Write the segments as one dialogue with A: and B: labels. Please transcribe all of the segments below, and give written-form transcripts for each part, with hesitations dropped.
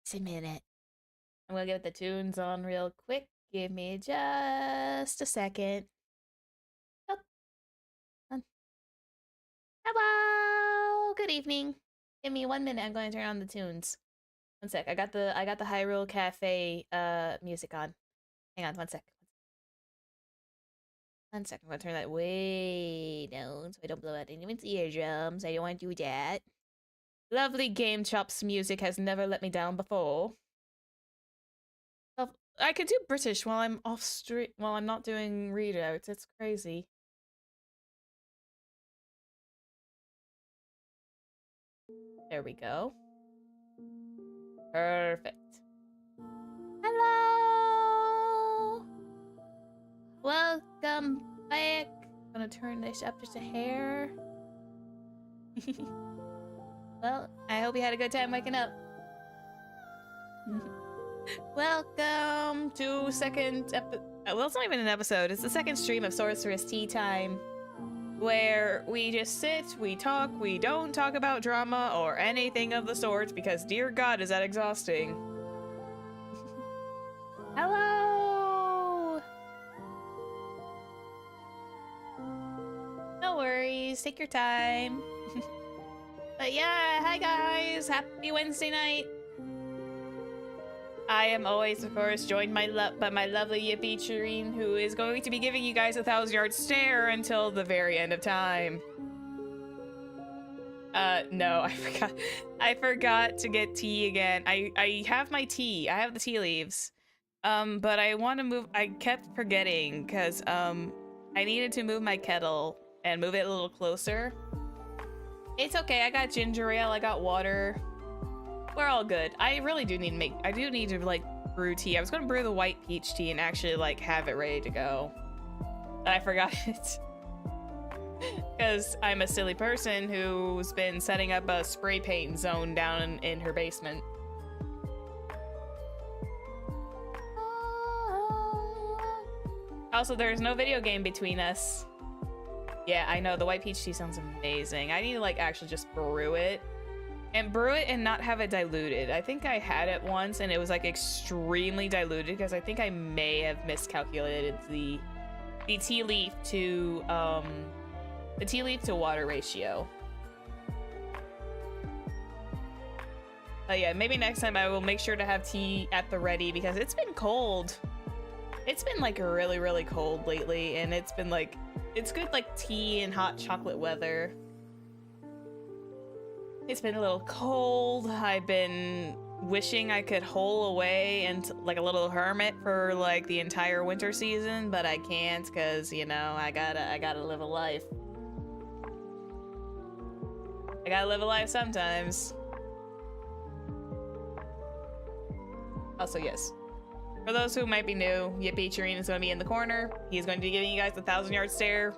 A: Just a minute. I'm gonna get the tunes on real quick. Give me just a second. Oh, hello. Good evening. Give me 1 minute. I'm going to turn on the tunes. One sec. I got the Hyrule Cafe music on. Hang on. One sec. One sec. I'm gonna turn that way down so I don't blow out anyone's eardrums. I don't want to do that. Lovely Game Chops music has never let me down before. I could do British while I'm off street while I'm not doing readouts. It's crazy. There we go. Perfect. Hello! Welcome back. I'm gonna turn this up just a hair. Well, I hope you had a good time waking up. Welcome to second well, it's not even an episode. It's the second stream of Sorceress Tea Time, where we just sit, we talk, we don't talk about drama or anything of the sort because, dear God, is that exhausting. Hello! No worries, take your time. But yeah, hi guys, happy Wednesday night. I am always, of course, joined by my lovely Yippee Chireen, who is going to be giving you guys a 1,000-yard stare until the very end of time. No, I forgot to get tea again. I have my tea. I have the tea leaves. But I want to move. I kept forgetting because I needed to move my kettle and move it a little closer. It's okay. I got ginger ale. I got water. We're all good. I really do need to I do need to, like, brew tea. I was gonna brew the white peach tea and actually, like, have it ready to go. But I forgot it. Because I'm a silly person who's been setting up a spray paint zone down in her basement. Also, there's no video game between us. Yeah, I know. The white peach tea sounds amazing. I need to, like, actually just brew it. And brew it and not have it diluted. I think I had it once and it was like extremely diluted because I think I may have miscalculated the tea leaf to water ratio. But yeah, maybe next time I will make sure to have tea at the ready because it's been cold. It's been like really, really cold lately, and it's been like, it's good like tea and hot chocolate weather. It's been a little cold. I've been wishing I could hole away and like a little hermit for like the entire winter season, but I can't because, you know, I gotta live a life. I gotta live a life sometimes. Also, yes. For those who might be new, Yippee Chireen is going to be in the corner. He's going to be giving you guys the 1,000-yard stare.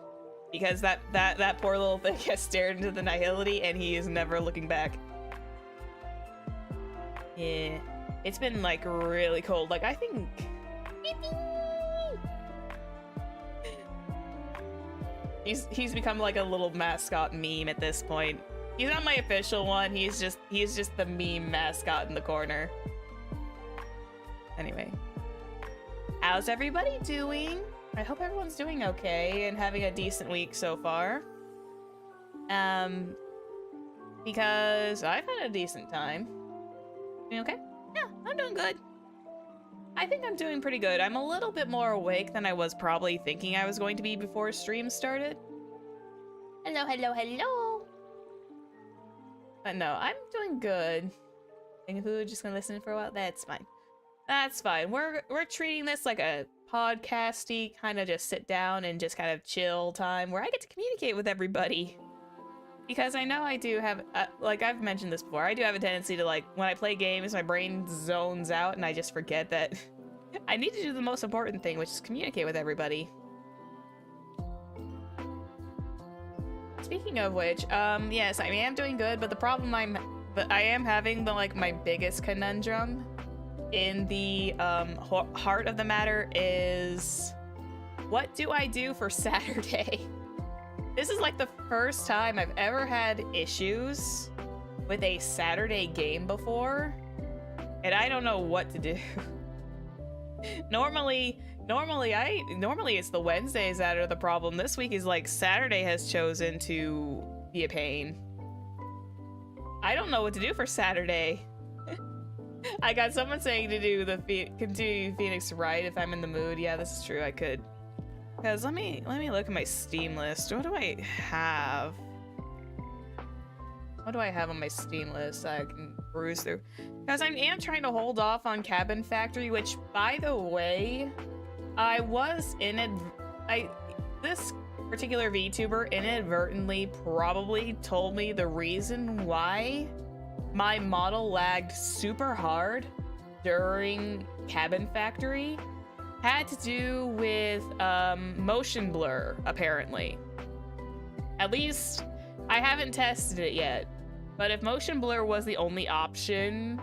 A: Because that poor little thing has stared into the nihility and he is never looking back. Yeah. It's been like really cold. Like I think he's become like a little mascot meme at this point. He's not my official one, he's just the meme mascot in the corner. Anyway. How's everybody doing? I hope everyone's doing okay and having a decent week so far. Because I've had a decent time. You okay? Yeah, I'm doing good. I think I'm doing pretty good. I'm a little bit more awake than I was probably thinking I was going to be before stream started. Hello, hello, hello. But no, I'm doing good. And who just gonna listen for a while? That's fine. That's fine. We're treating this like a podcasty kind of just sit down and just kind of chill time where I get to communicate with everybody. Because I know I do have, like I've mentioned this before, I do have a tendency to like, when I play games, my brain zones out and I just forget that I need to do the most important thing, which is communicate with everybody. Speaking of which, yes, I am doing good, but the problem I am having my biggest conundrum in the heart of the matter is, what do I do for Saturday? This is like the first time I've ever had issues with a Saturday game before. and I don't know what to do. Normally it's the Wednesdays that are the problem. This week is like Saturday has chosen to be a pain. I don't know what to do for Saturday. I got someone saying to do the continue Phoenix Wright if I'm in the mood. Yeah, this is true. I could. Cause let me look at my Steam list. What do I have? What do I have on my Steam list I can peruse through? Because I am trying to hold off on Cabin Factory, which, by the way, I was this particular VTuber inadvertently probably told me the reason why my model lagged super hard during Cabin Factory had to do with motion blur, apparently. At least I haven't tested it yet, but if motion blur was the only option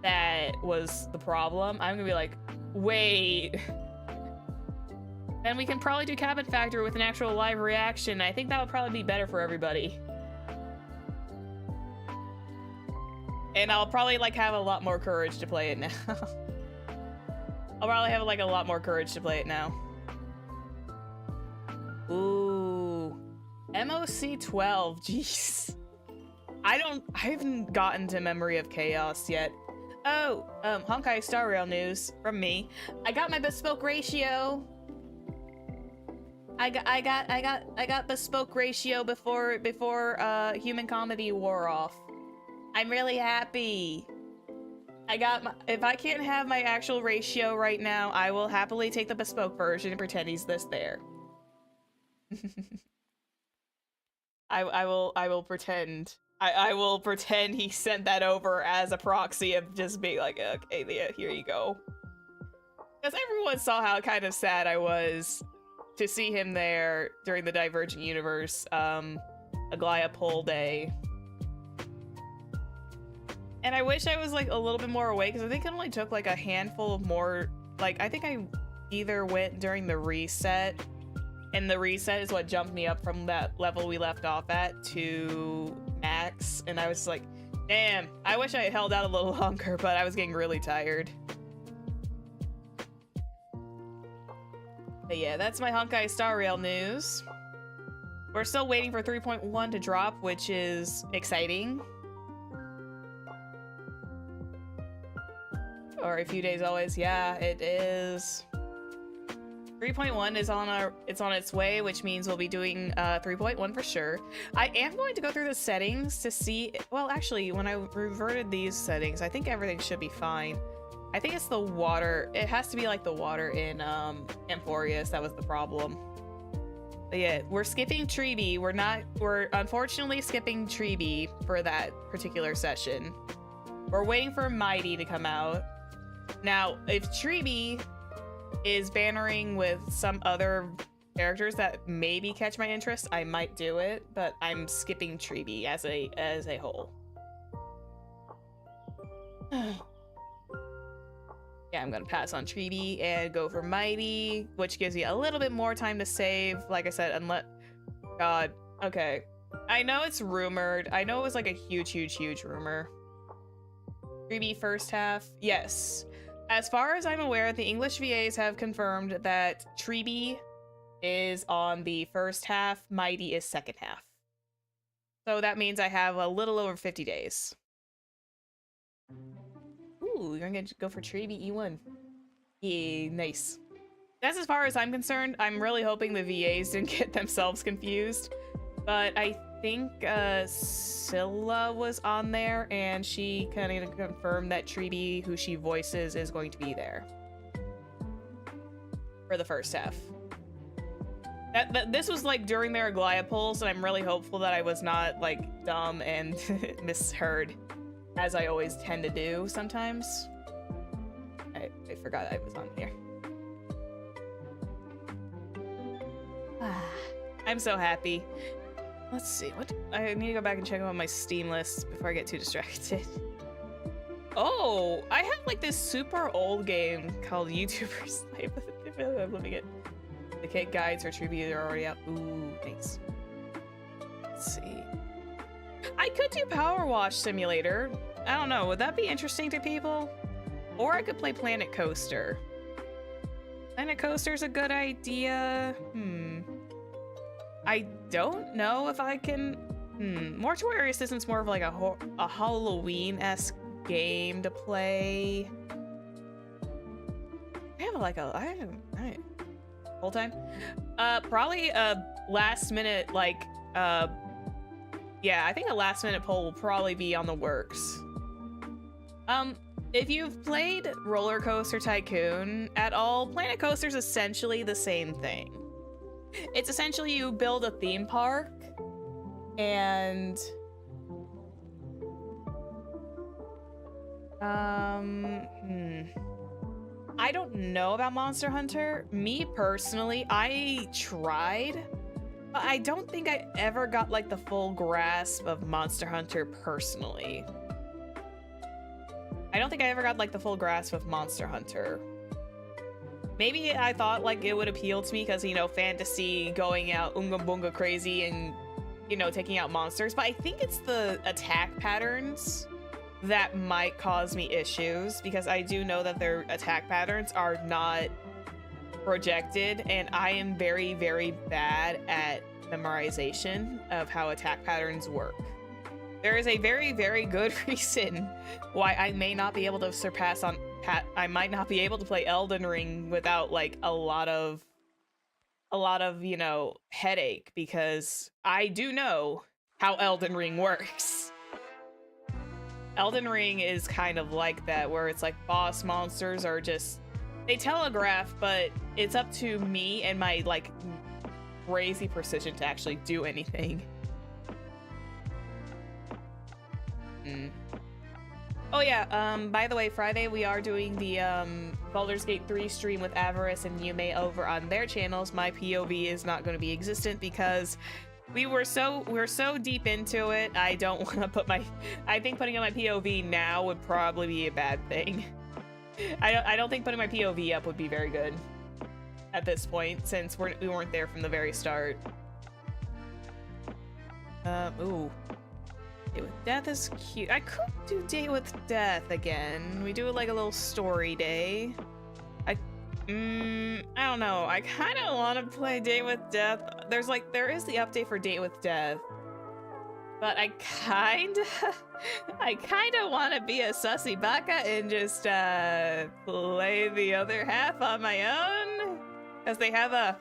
A: that was the problem, I'm gonna be like, wait. Then we can probably do Cabin Factory with an actual live reaction. I think that would probably be better for everybody. And I'll probably like have a lot more courage to play it now. I'll probably have like a lot more courage to play it now. Ooh. MOC 12, jeez. I haven't gotten to Memory of Chaos yet. Oh, Honkai Star Rail news from me. I got my bespoke ratio. I got bespoke ratio before Human Comedy wore off. I'm really happy. If I can't have my actual ratio right now, I will happily take the bespoke version and pretend he's there. I will pretend. I will pretend he sent that over as a proxy of just being like, okay, yeah, here you go. Because everyone saw how kind of sad I was to see him there during the Divergent Universe, Aglaia Pull Day. And I wish I was like a little bit more awake, because I think it only took like a handful of more, like I think I either went during the reset, and the reset is what jumped me up from that level we left off at to max, and I was like, damn, I wish I had held out a little longer, but I was getting really tired. But yeah, that's my Honkai Star Rail news. We're still waiting for 3.1 to drop, which is exciting. Or a few days always. Yeah, it is. 3.1 is on its way, which means we'll be doing 3.1 for sure. I am going to go through the settings to see, well, actually, when I reverted these settings, I think everything should be fine. I think it's the water. It has to be like the water in Amphorius that was the problem. But yeah, we're skipping Treeby. We're unfortunately skipping Treeby for that particular session. We're waiting for Mighty to come out. Now, if Treeby is bannering with some other characters that maybe catch my interest, I might do it, but I'm skipping Treeby as a whole. Yeah, I'm gonna pass on Treeby and go for Mighty, which gives you a little bit more time to save. Like I said, unless... God, okay. I know it's rumored. I know it was like a huge rumor. Treeby first half? Yes. As far as I'm aware, the English VAs have confirmed that Treeby is on the first half, Mighty is second half. So that means I have a little over 50 days. Ooh, you're gonna go for Treeby E1. Yeah, nice. That's as far as I'm concerned. I'm really hoping the VAs didn't get themselves confused. But I think Scylla was on there, and she kind of confirmed that Treeby, who she voices, is going to be there for the first half. This was like during their Aglaia pulls, and I'm really hopeful that I was not like dumb and misheard, as I always tend to do sometimes. I forgot I was on here. I'm so happy. Let's see, what? I need to go back and check on my Steam list before I get too distracted. Oh, I have like this super old game called YouTuber's Life. I'm looking at the kit guides for Treeby. They're already out. Ooh, thanks. Let's see. I could do Power Wash Simulator. I don't know. Would that be interesting to people? Or I could play Planet Coaster. Planet Coaster's a good idea. I don't know if I can... Mortuary Assistant's more of like a Halloween-esque game to play. I have like whole time? Probably a last minute, like, yeah, I think a last minute poll will probably be on the works. If you've played Roller Coaster Tycoon at all, Planet Coaster's essentially the same thing. It's essentially you build a theme park and I don't know about Monster Hunter. Me personally, I tried, but I don't think I ever got like the full grasp of Monster Hunter personally. I don't think I ever got like the full grasp of Monster Hunter. Maybe I thought like it would appeal to me because, you know, fantasy, going out Oonga Boonga crazy and, you know, taking out monsters, but I think it's the attack patterns that might cause me issues, because I do know that their attack patterns are not projected, and I am very, very bad at memorization of how attack patterns work. There is a very, very good reason why I may not be able to surpass on I might not be able to play Elden Ring without like a lot of, you know, headache, because I do know how Elden Ring works. Elden Ring is kind of like that, where it's like boss monsters are just, they telegraph, but it's up to me and my like crazy precision to actually do anything. Oh yeah, by the way, Friday we are doing the Baldur's Gate 3 stream with Avarice and Yume over on their channels. My POV is not going to be existent because we're so deep into it. I don't want to put my, I think putting on my POV now would probably be a bad thing. I don't think putting my POV up would be very good at this point, since we weren't there from the very start. Ooh. Date with Death is cute. I could do Date with Death again. We do like a little story day. I don't know. I kind of want to play Date with Death. There is the update for Date with Death, but I kind of want to be a sussy baka and just play the other half on my own, because they have a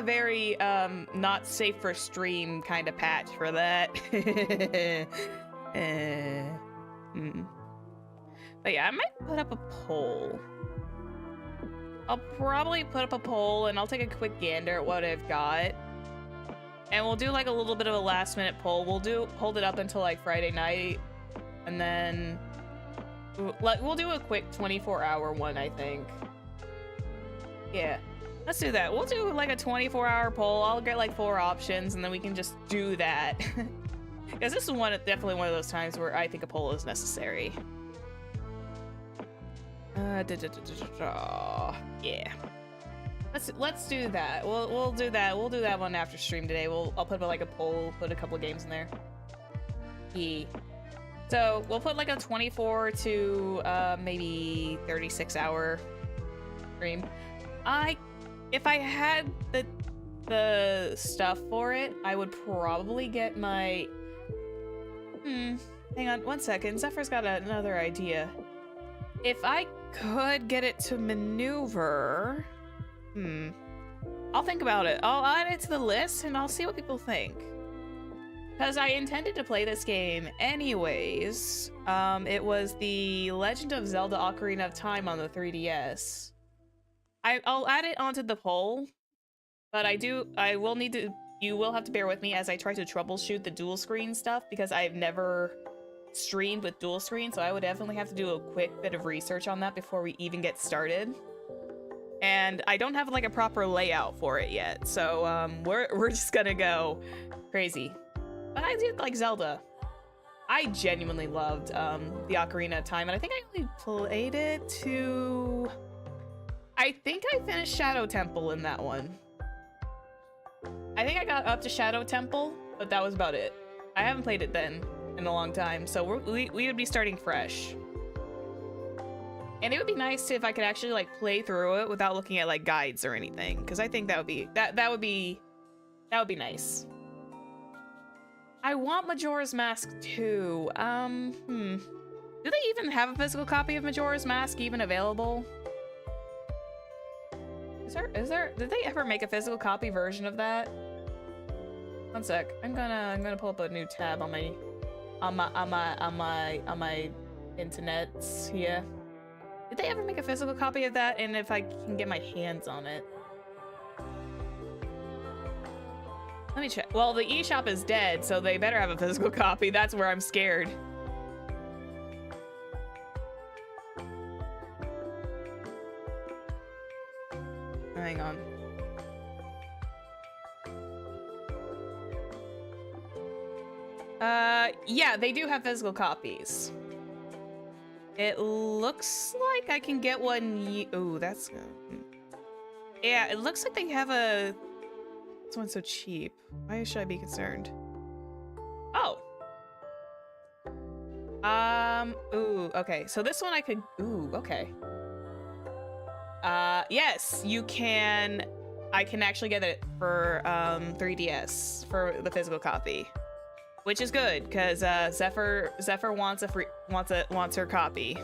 A: very not safe for stream kind of patch for that. But yeah, I might put up a poll. I'll probably put up a poll and I'll take a quick gander at what I've got. And we'll do like a little bit of a last minute poll. We'll hold it up until like Friday night, and then we'll do a quick 24-hour one, I think. Yeah. Let's do that. We'll do like a 24-hour poll. I'll get like 4 options, and then we can just do that. Because this is definitely one of those times where I think a poll is necessary. Yeah. Let's do that. We'll do that. We'll do that one after stream today. I'll put like a poll, put a couple of games in there. Yeah. So we'll put like a 24 to maybe 36-hour stream. If I had the stuff for it, I would probably get my... Hang on one second. Zephyr's got another idea. If I could get it to maneuver... I'll think about it. I'll add it to the list and I'll see what people think. Because I intended to play this game anyways. It was the Legend of Zelda Ocarina of Time on the 3DS. I'll add it onto the poll, but you will have to bear with me as I try to troubleshoot the dual screen stuff, because I've never streamed with dual screen, so I would definitely have to do a quick bit of research on that before we even get started. And I don't have like a proper layout for it yet, so we're just gonna go crazy. But I did like Zelda. I genuinely loved the Ocarina of Time, and I think I only played it to... I think I finished Shadow Temple in that one. I think I got up to Shadow Temple, but that was about it. I haven't played it then in a long time, so we would be starting fresh. And it would be nice if I could actually like play through it without looking at like guides or anything, because I think that would be nice. I want Majora's Mask too. Do they even have a physical copy of Majora's Mask even available? Is there did they ever make a physical copy version of that? One sec. I'm gonna pull up a new tab on my internets here. Did they ever make a physical copy of that? And if I can get my hands on it. Let me check. Well, the eShop is dead, so they better have a physical copy. That's where I'm scared. Hang on. Yeah, they do have physical copies. It looks like I can get one. Ooh, that's good. Yeah, it looks like they have a. This one's so cheap. Why should I be concerned? Oh. Ooh, okay. So this one I could. Ooh, okay. Yes, you can. I can actually get it for 3DS for the physical copy, which is good because Zephyr wants her copy.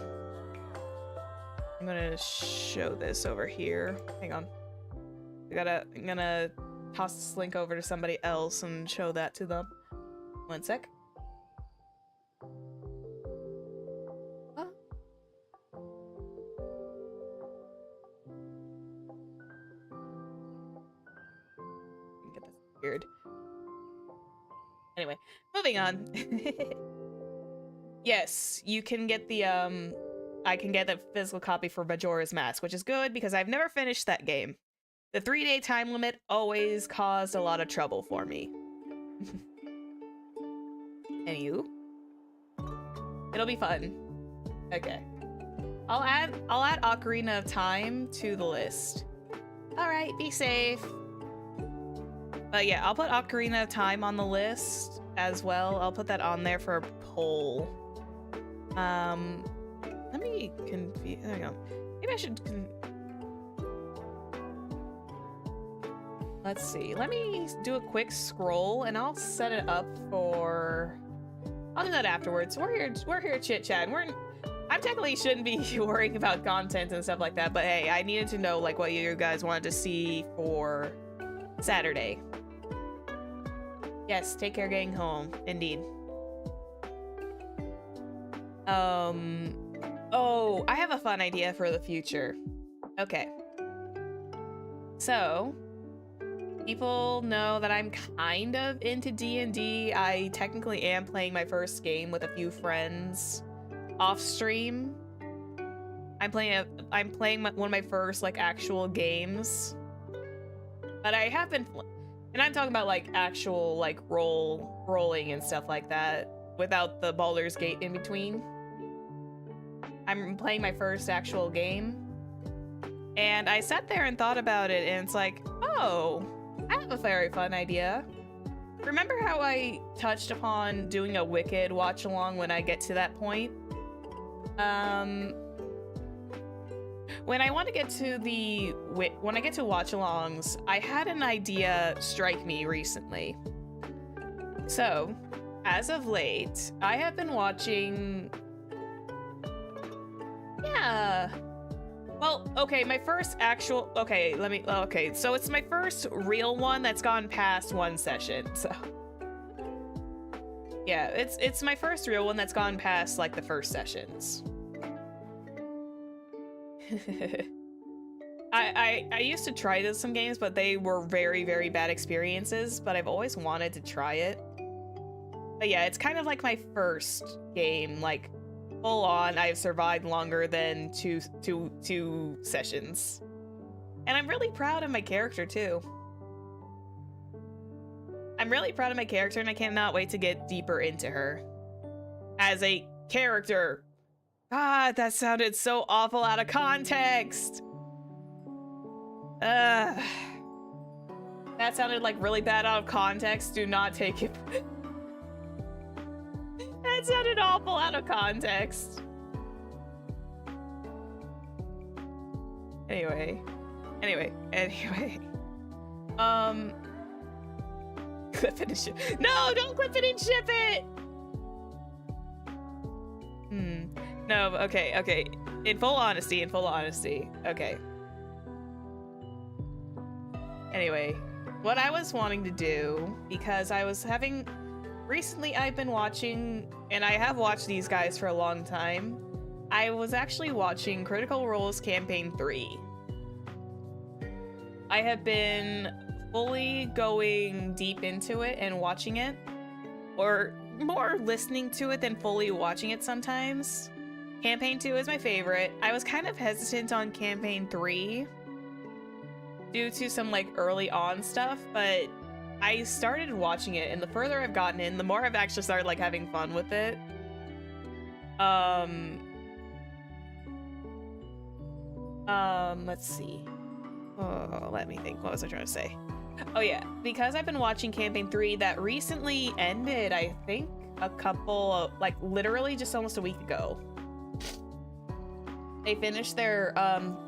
A: I'm gonna show this over here. Hang on. I'm gonna toss this link over to somebody else and show that to them. One sec. Get this weird. Anyway, moving on. Yes, you can get the I can get the physical copy for Majora's Mask, which is good because I've never finished that game. The 3-day time limit always caused a lot of trouble for me. And you? It'll be fun. Okay. I'll add Ocarina of Time to the list. Alright, be safe. But yeah, I'll put Ocarina of Time on the list as well. I'll put that on there for a poll. Let me confuse. Hang on. Maybe I should. Let's see. Let me do a quick scroll, and I'll set it up for. I'll do that afterwards. We're here chit-chatting. I technically shouldn't be worrying about content and stuff like that, but hey, I needed to know like what you guys wanted to see for Saturday. Yes, take care getting home. Indeed. Oh, I have a fun idea for the future. Okay. So, people know that I'm kind of into D&D. I technically am playing my first game with a few friends off stream. I'm playing one of my first like actual games. But I have been and I'm talking about like actual like rolling and stuff like that without the Baldur's Gate in between. I'm playing my first actual game. And I sat there and thought about it, and it's like, oh, I have a very fun idea. Remember how I touched upon doing a Wicked watch along when I get to that point? When I want to get to watch alongs, I had an idea strike me recently. So, as of late, I have been watching. Yeah. Well, okay, my first actual. Okay, so it's my first real one that's gone past one session. So. Yeah, it's my first real one that's gone past like the first sessions. I used to try some games, but they were very, very bad experiences, but I've always wanted to try it. But yeah, it's kind of like my first game, like full on. I've survived longer than two sessions. And I'm really proud of my character too. I'm really proud of my character, and I cannot wait to get deeper into her as a character. God, that sounded so awful out of context. That sounded like really bad out of context. Do not take it. That sounded awful out of context. Anyway. Clip it and ship. No, don't clip it and ship it! No, okay. In full honesty. Okay. Anyway, what I was wanting to do, because recently I've been watching, and I have watched these guys for a long time. I was actually watching Critical Role's Campaign 3. I have been fully going deep into it and watching it, or more listening to it than fully watching it sometimes. Campaign 2 is my favorite. I was kind of hesitant on Campaign 3 due to some like early on stuff, but I started watching it, and the further I've gotten in, the more I've actually started like having fun with it. Let's see. Oh, let me think. What was I trying to say? Oh yeah, because I've been watching Campaign 3 that recently ended, I think like literally just almost a week ago. They finished their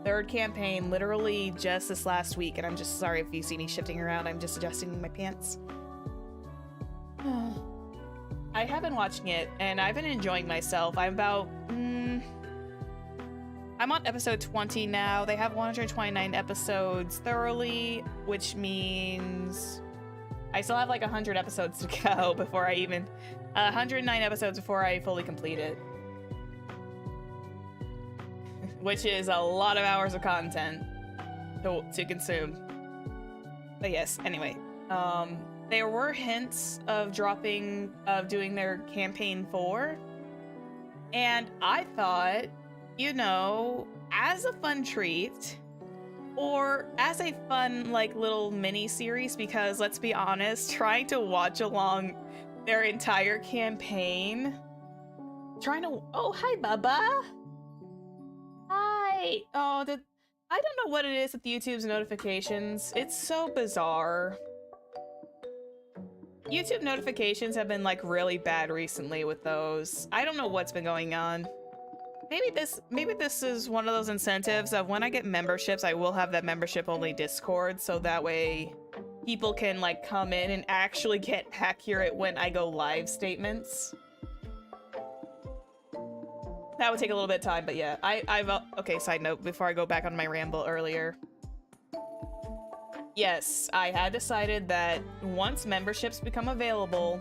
A: third campaign literally just this last week, and I'm just sorry if you see me shifting around. I'm just adjusting my pants. I have been watching it, and I've been enjoying myself. I'm on episode 20 now. They have 129 episodes thoroughly, which means I still have like 100 episodes to go before I even... 109 episodes before I fully complete it. Which is a lot of hours of content to consume. But yes, anyway. There were hints of doing their campaign 4. And I thought, you know, as a fun treat, or as a fun, like, little mini-series, because let's be honest, trying to watch along their entire campaign, oh, hi, Bubba! Hi! Oh, I don't know what it is with YouTube's notifications. It's so bizarre. YouTube notifications have been, like, really bad recently with those. I don't know what's been going on. Maybe this is one of those incentives of when I get memberships, I will have that membership-only Discord, so that way people can, like, come in and actually get accurate when I go live statements. That would take a little bit of time, but yeah. Okay, side note, before I go back on my ramble earlier. Yes, I had decided that once memberships become available,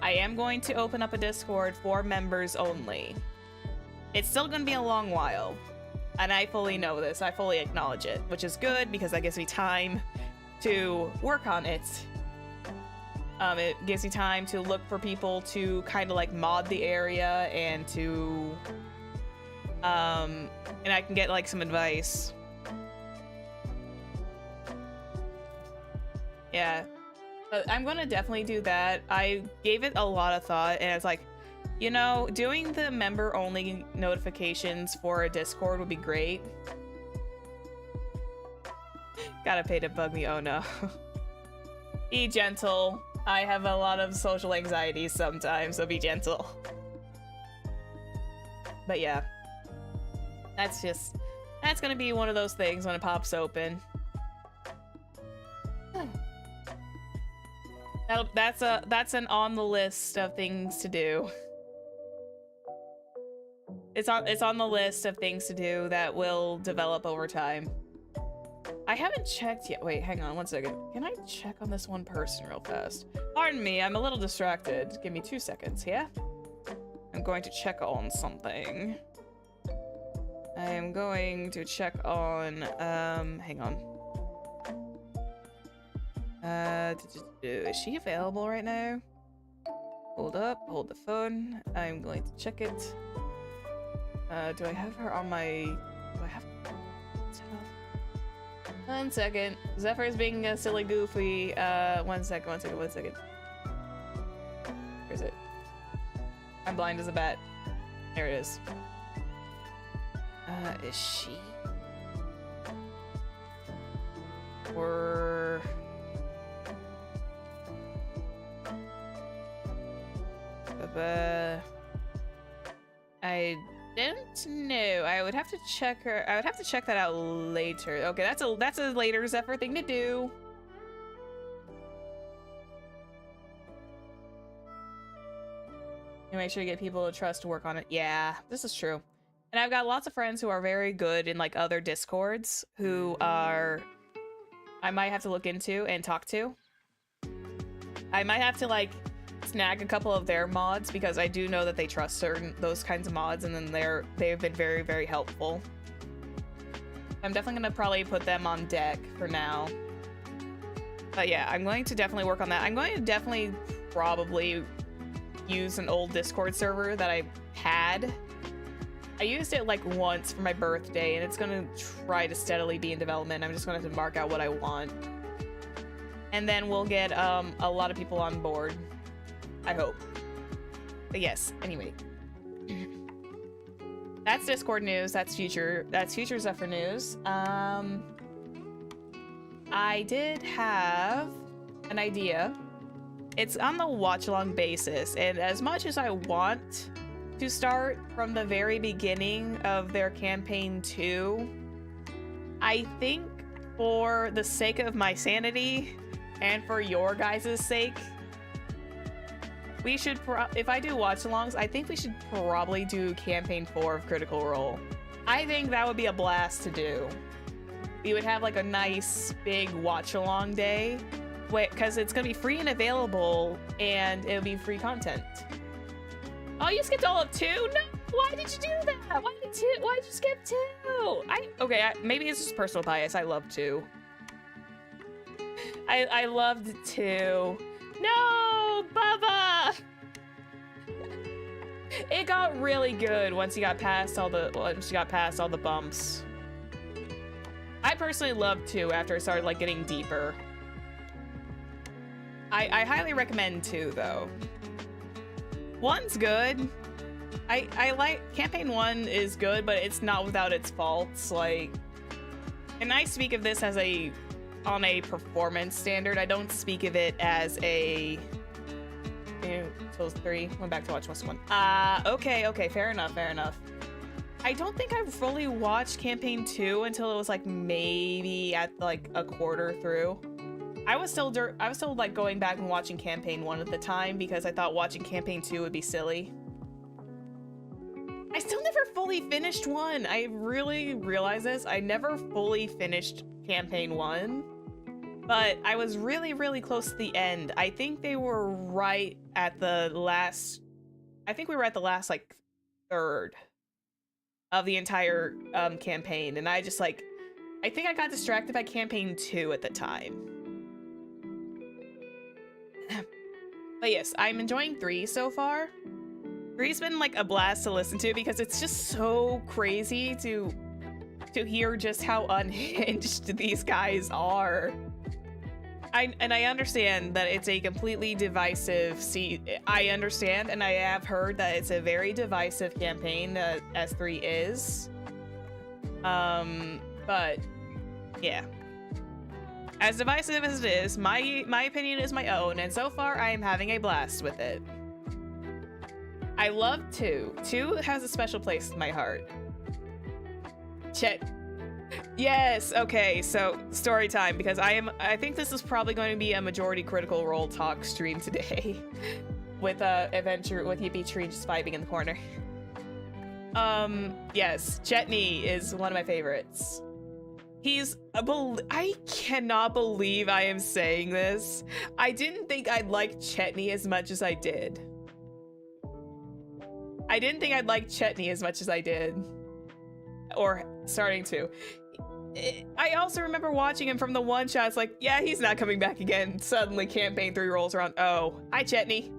A: I am going to open up a Discord for members only. It's still gonna be a long while, and I fully know this. I fully acknowledge it, which is good because that gives me time to work on it. It gives me time to look for people to kind of like mod the area and to, and I can get like some advice. Yeah, but I'm gonna definitely do that. I gave it a lot of thought, and it's like, you know, doing the member-only notifications for a Discord would be great. Gotta pay to bug me, oh no. Be gentle. I have a lot of social anxiety sometimes, so be gentle. But yeah. That's gonna be one of those things when it pops open. That's an on the list of things to do. It's on the list of things to do that will develop over time. I haven't checked yet. Wait, hang on one second. Can I check on this one person real fast? Pardon me, I'm a little distracted. Give me 2 seconds, yeah? I'm going to check on something. I am going to check on, hang on. Is she available right now? Hold up, hold the phone. I'm going to check it. Do I have her on my... Do I have... 1 second. Zephyr is being a silly goofy. 1 second. Where is it? I'm blind as a bat. There it is. Is she? Or... I don't No, I would have to check her. I would have to check that out later. Okay, that's a later Zephyr thing to do. You make sure you get people to trust to work on it. Yeah, this is true. And I've got lots of friends who are very good in like other Discords who are I might have to look into and talk to. I might have to like snag a couple of their mods because I do know that they trust those kinds of mods, and then they've been very, very helpful. I'm definitely gonna probably put them on deck for now. But yeah, I'm going to definitely work on that. I'm going to definitely probably use an old Discord server that I had. I used it like once for my birthday, and it's gonna try to steadily be in development. I'm just gonna have to mark out what I want. And then we'll get a lot of people on board. I hope. But yes, anyway. That's Discord news. That's future Zephyr news. I did have an idea. It's on the watch-along basis, and as much as I want to start from the very beginning of their campaign 2, I think for the sake of my sanity and for your guys' sake, we should, if I do watch-alongs, I think we should probably do campaign 4 of Critical Role. I think that would be a blast to do. We would have like a nice big watch-along day, because it's gonna be free and available, and it'll be free content. Oh, you skipped all of 2? No, why did you do that? Why did you skip 2? Maybe it's just personal bias. I love 2. I loved 2. No, Bubba! It got really good once you got past all the bumps. I personally loved 2 after it started like getting deeper. I highly recommend 2 though. 1's good. I like campaign 1 is good, but it's not without its faults. Like, and I speak of this as on a performance standard. I don't speak of it as a. Souls 3. Went back to watch West 1. Okay, fair enough. I don't think I fully watched campaign 2 until it was like maybe at like a quarter through. I was still like going back and watching campaign 1 at the time because I thought watching campaign 2 would be silly. I still never fully finished 1. I really realize this. I never fully finished campaign 1, but I was really, really close to the end. I think they were right at the last. I think we were at the last like third of the entire campaign, and I think I got distracted by campaign 2 at the time. But yes, I'm enjoying 3 so far. 3's been like a blast to listen to because it's just so crazy to hear just how unhinged these guys are. I understand that it's a completely divisive I understand, and I have heard that it's a very divisive campaign that S3 is. But yeah. As divisive as it is, my opinion is my own, and so far I am having a blast with it. I love 2. 2 has a special place in my heart. Chet. Yes, okay, so story time, because I think this is probably going to be a majority Critical Role talk stream today. With Yippee Tree just vibing in the corner. Yes, Chetney is one of my favorites. I cannot believe I am saying this. I didn't think I'd like Chetney as much as I did. I didn't think I'd like Chetney as much as I did. Or starting to. I also remember watching him from the one shot. It's like, yeah, he's not coming back again. Suddenly campaign 3 rolls around. Oh, hi Chetney.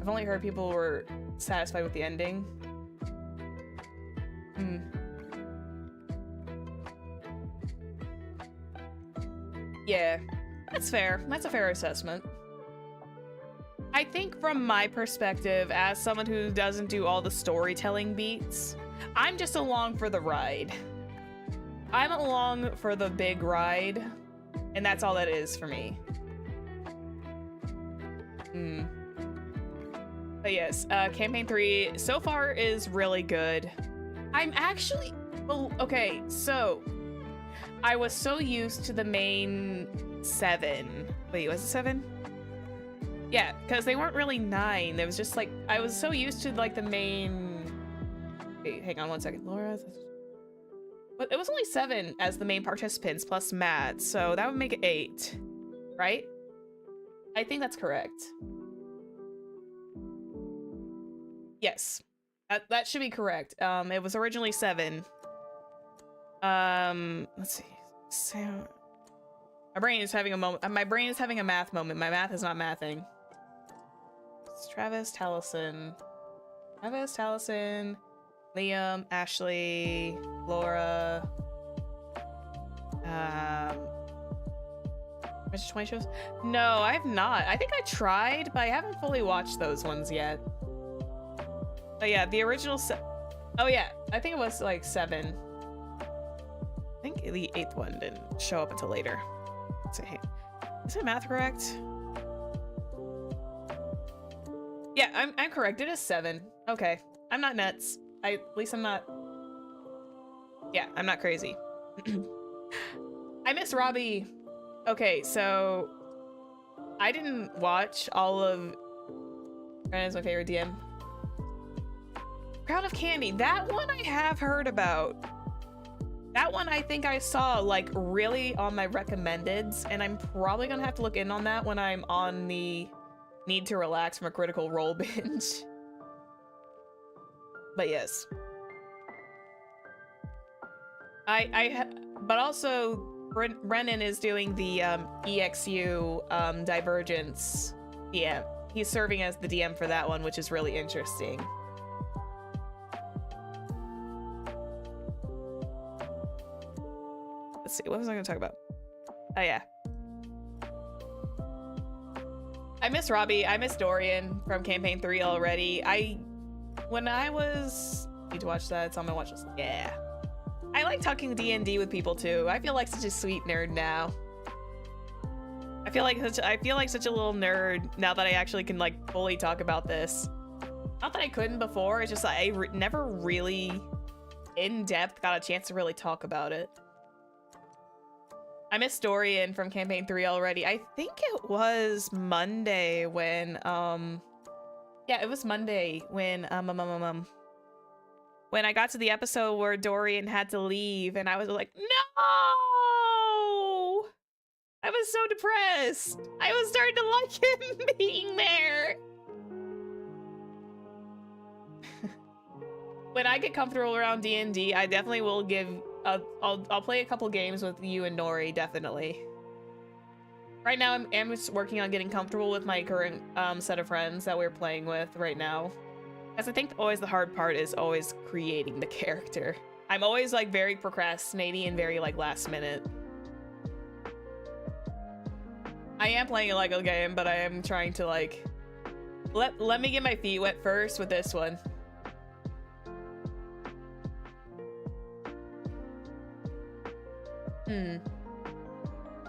A: I've only heard people were satisfied with the ending. Yeah, that's fair. That's a fair assessment. I think from my perspective, as someone who doesn't do all the storytelling beats, I'm just along for the ride. I'm along for the big ride, and that's all that is for me. But yes, campaign 3 so far is really good. I'm actually, well, okay, so I was so used to the main 7. Wait, was it 7? Yeah, because they weren't really 9. There was just like, I was so used to like the main. Wait, hang on one second, Laura. But it was only 7 as the main participants plus Matt, so that would make it 8, right? I think that's correct. Yes, that should be correct. It was originally 7. Let's see. So, my brain is having a moment. My brain is having a math moment. My math is not mathing. It's Travis, Taliesin, Liam, Ashley, Laura. Mr. 20 shows? No, I have not. I think I tried, but I haven't fully watched those ones yet. But yeah, the original oh yeah, I think it was like 7. I think the 8th one didn't show up until later. Let's see. Is my math correct? Yeah, I'm correct. It is 7. Okay. I'm not nuts. At least I'm not. Yeah, I'm not crazy. I miss Robbie. Okay, so I didn't watch all of. Brandon's my favorite DM. Crown of Candy. That one I have heard about. That one I think I saw like really on my recommendeds, and I'm probably gonna have to look in on that when I'm on the need to relax from a Critical Role binge. But yes. But also Brennan is doing the EXU Divergence DM. He's serving as the DM for that one, which is really interesting. Let's see, what was I gonna talk about? Oh yeah. I miss Robbie. I miss Dorian from campaign 3 already. When I was need to watch that, it's on my watch list. Yeah. I like talking D&D with people too. I feel like such a sweet nerd now. I feel like such a little nerd now that I actually can like fully talk about this. Not that I couldn't before, it's just like I never really in depth got a chance to really talk about it. I miss Dorian from campaign 3 already. I think it was Monday when yeah, it was Monday when when I got to the episode where Dorian had to leave and I was like, no! I was so depressed. I was starting to like him being there. When I get comfortable around D&D, I definitely will give I'll play a couple games with you and Nori, definitely. Right now, I'm just working on getting comfortable with my current set of friends that we're playing with right now. Because I think always the hard part is always creating the character. I'm always like very procrastinating and very like last minute. I am playing a Lego game, but I am trying to like let me get my feet wet first with this one.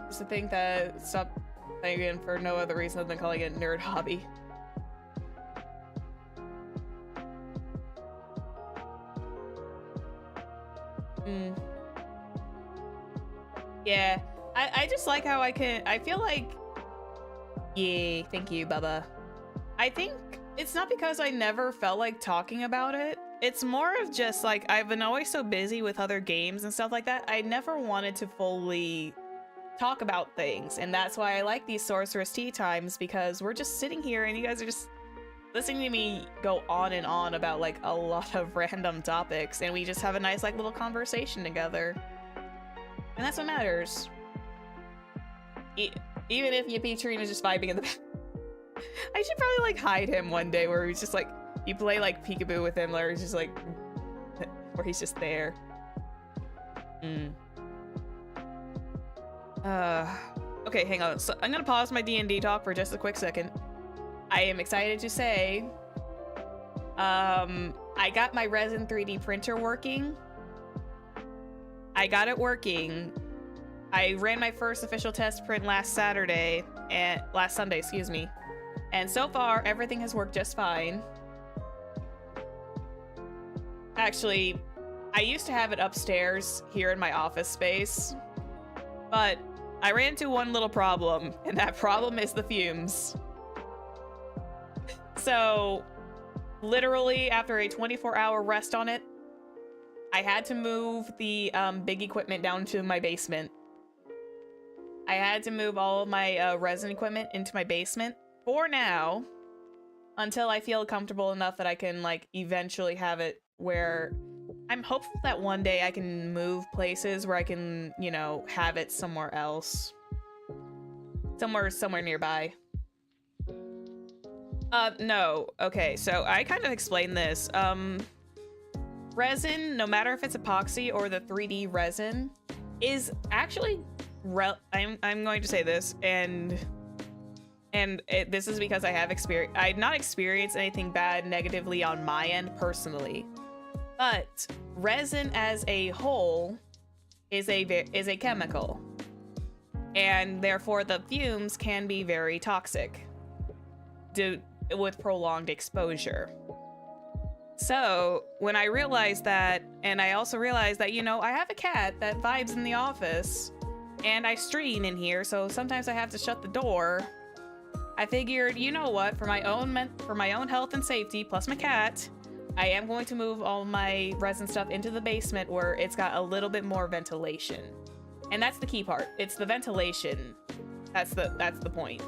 A: Just to think that stop playing it for no other reason than calling it nerd hobby. Yeah, I just like how I feel like, yeah, thank you, Bubba. I think it's not because I never felt like talking about it. It's more of just like, I've been always so busy with other games and stuff like that. I never wanted to fully talk about things. And that's why I like these Sorceress Tea Times, because we're just sitting here and you guys are just listening to me go on and on about like a lot of random topics. And we just have a nice like little conversation together. And that's what matters. Even if Yippee Trina's just vibing in the back. I should probably like hide him one day where he's just like, you play like peekaboo with him, or he's just like, where he's just there. Okay, hang on. So I'm gonna pause my D&D talk for just a quick second. I am excited to say, I got my resin 3D printer working. I got it working. I ran my first official test print last Sunday, excuse me. And so far, everything has worked just fine. Actually, I used to have it upstairs here in my office space, but I ran into one little problem, and that problem is the fumes. So, literally, after a 24-hour rest on it, I had to move the big equipment down to my basement. I had to move all of my resin equipment into my basement for now, until I feel comfortable enough that I can, like, eventually have it where I'm hopeful that one day I can move places where I can, you know, have it somewhere else. Somewhere nearby. No. Okay, so I kind of explained this. Resin, no matter if it's epoxy or the 3D resin, is actually I'm going to say this, and this is because I have I've not experienced anything bad negatively on my end personally, but resin as a whole is a chemical, and therefore the fumes can be very toxic with prolonged exposure. So when I realized that, and I also realized that, you know, I have a cat that vibes in the office, and I stream in here, so sometimes I have to shut the door. I figured, you know what, for my own health and safety, plus my cat, I am going to move all my resin stuff into the basement where it's got a little bit more ventilation. And that's the key part. It's the ventilation. That's the point.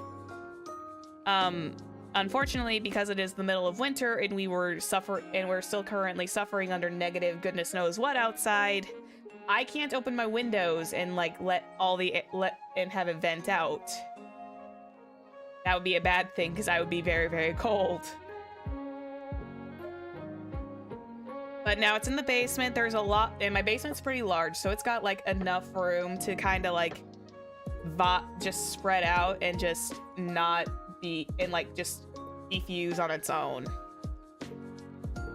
A: Unfortunately, because it is the middle of winter and we're still currently suffering under negative goodness knows what outside, I can't open my windows and like and have it vent out. That would be a bad thing because I would be very, very cold. But now it's in the basement. There's a lot, and my basement's pretty large, so it's got like enough room to kind of like just spread out and just not be and like just diffuse on its own.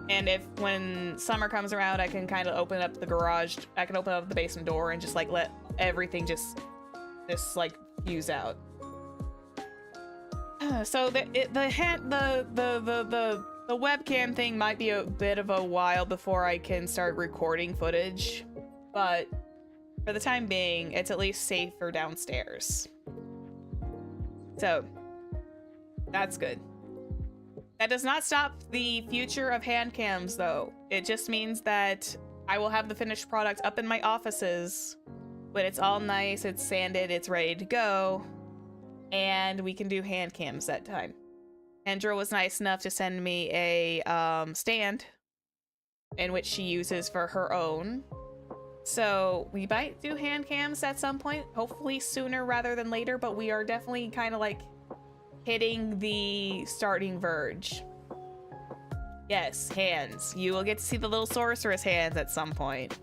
A: And when summer comes around, I can kind of open up the garage. I can open up the basement door and just like let everything just like fuse out. So the webcam thing might be a bit of a while before I can start recording footage, but for the time being, it's at least safer downstairs. So that's good. That does not stop the future of hand cams, though. It just means that I will have the finished product up in my offices when it's all nice, it's sanded, it's ready to go, and we can do hand cams that time. Kendra was nice enough to send me a stand in which she uses for her own. So we might do hand cams at some point, hopefully sooner rather than later, but we are definitely kind of like hitting the starting verge. Yes, hands. You will get to see the little sorceress hands at some point.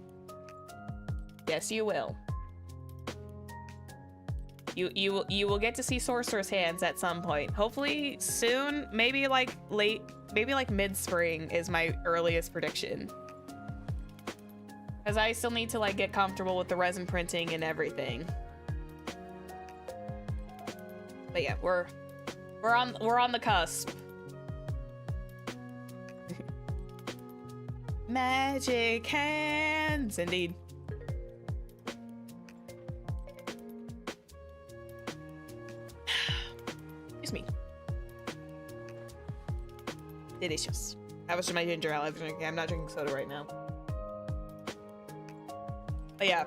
A: Yes, you will. You will get to see sorceress hands at some point. Hopefully soon, maybe like mid-spring is my earliest prediction. Because I still need to like get comfortable with the resin printing and everything. But yeah, we're on the cusp. Magic hands, indeed. Excuse me. Delicious. That was my ginger ale I was drinking. I'm not drinking soda right now. But yeah.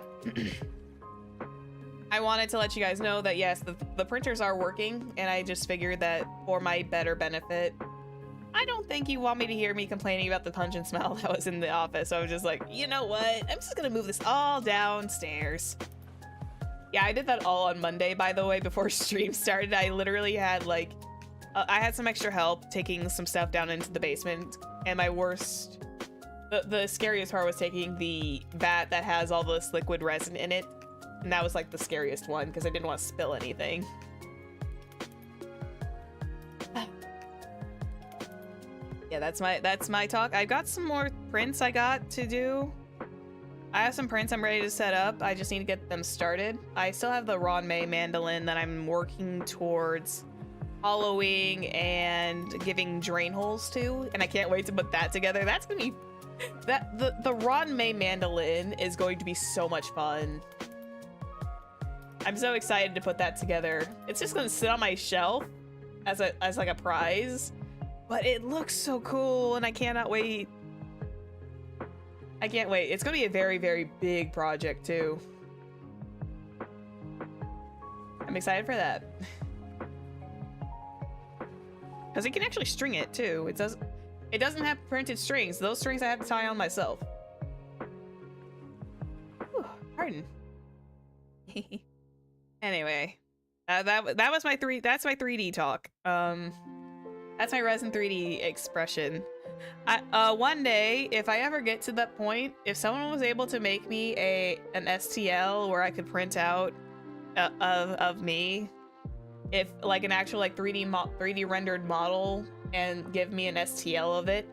A: I wanted to let you guys know that yes, the printers are working, and I just figured that for my better benefit, I don't think you want me to hear me complaining about the pungent smell that was in the office. So I was just like, you know what? I'm just gonna move this all downstairs. Yeah, I did that all on Monday, by the way, before stream started. I literally had like, I had some extra help taking some stuff down into the basement, and my worst, the scariest part was taking the vat that has all this liquid resin in it. And that was like the scariest one because I didn't want to spill anything. Yeah, that's my talk. I've got some more prints I got to do. I have some prints I'm ready to set up. I just need to get them started. I still have the Ron May mandolin that I'm working towards hollowing and giving drain holes to, and I can't wait to put that together. That's gonna be the Ron May mandolin is going to be so much fun. I'm so excited to put that together. It's just gonna sit on my shelf as like a prize, but it looks so cool and I cannot wait. I can't wait. It's gonna be a very, very big project too. I'm excited for that. Because it can actually string it too. It doesn't have printed strings. Those strings I have to tie on myself. Whew, pardon. Anyway, that was my that's my 3D talk. That's my resin 3D expression. One day, if I ever get to that point, if someone was able to make me an STL where I could print out of me, if like an actual like 3D rendered model, and give me an STL of it,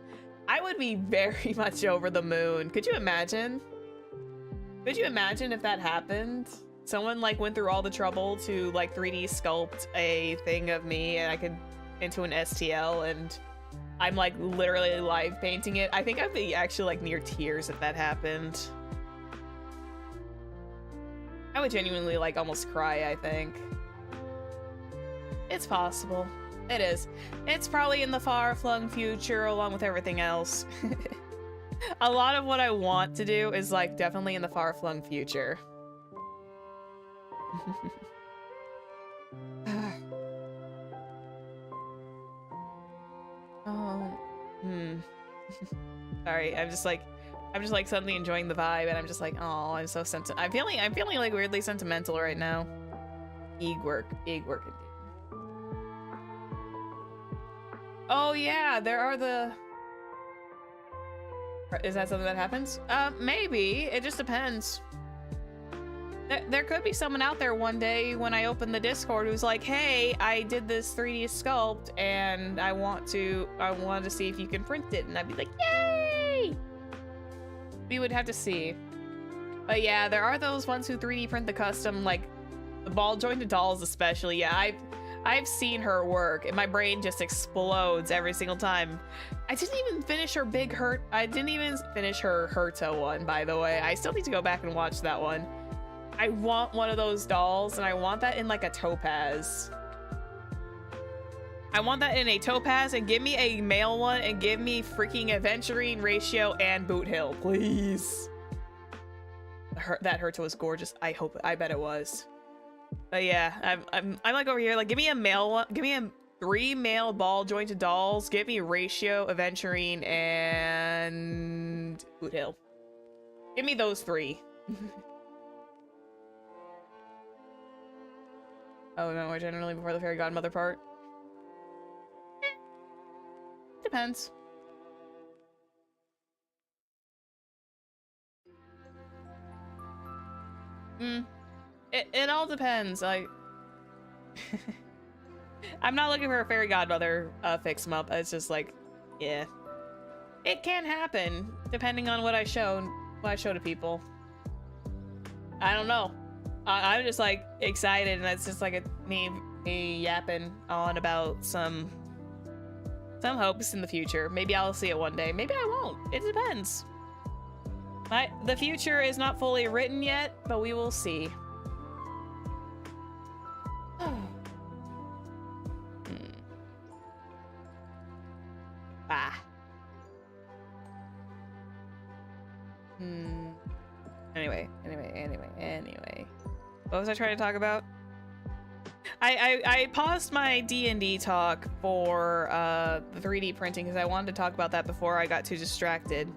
A: I would be very much over the moon. Could you imagine? Could you imagine if that happened? Someone like went through all the trouble to like 3D sculpt a thing of me and I could into an STL, and I'm like literally live painting it. I think I'd be actually like near tears if that happened. I would genuinely like almost cry, I think. It's possible. It is. It's probably in the far-flung future along with everything else. A lot of what I want to do is like definitely in the far-flung future. Sorry, I'm just like suddenly enjoying the vibe, and I'm just like, oh, I'm so I'm feeling like weirdly sentimental right now. Big work indeed. Oh yeah, there are the... Is that something that happens? Maybe. It just depends. There could be someone out there one day when I open the Discord who's like, hey, I did this 3D sculpt and I wanted to see if you can print it. And I'd be like, yay! We would have to see. But yeah, there are those ones who 3D print the custom, like the ball jointed dolls especially. Yeah, I've seen her work and my brain just explodes every single time. I didn't even finish her I didn't even finish her Herta one, by the way. I still need to go back and watch that one. I want one of those dolls, and I want that in like a topaz. I want that in a topaz, and give me a male one, and give me freaking Aventurine, Ratio, and Boot Hill, please. That Herta was gorgeous. I bet it was. But yeah, I'm like over here, like give me a male one, give me 3 male ball jointed dolls, give me Ratio, Aventurine, and Boot Hill. Give me those 3. Oh no, we're generally before the fairy godmother part. Depends. It all depends. Like, I'm not looking for a fairy godmother fix 'em up. It's just like, yeah, it can happen depending on what I show to people. I don't know. I'm just like excited, and it's just like me yapping on about some hopes in the future. Maybe I'll see it one day. Maybe I won't. It depends. The future is not fully written yet, but we will see. Anyway. What was I trying to talk about? I paused my D&D talk for the 3D printing because I wanted to talk about that before I got too distracted.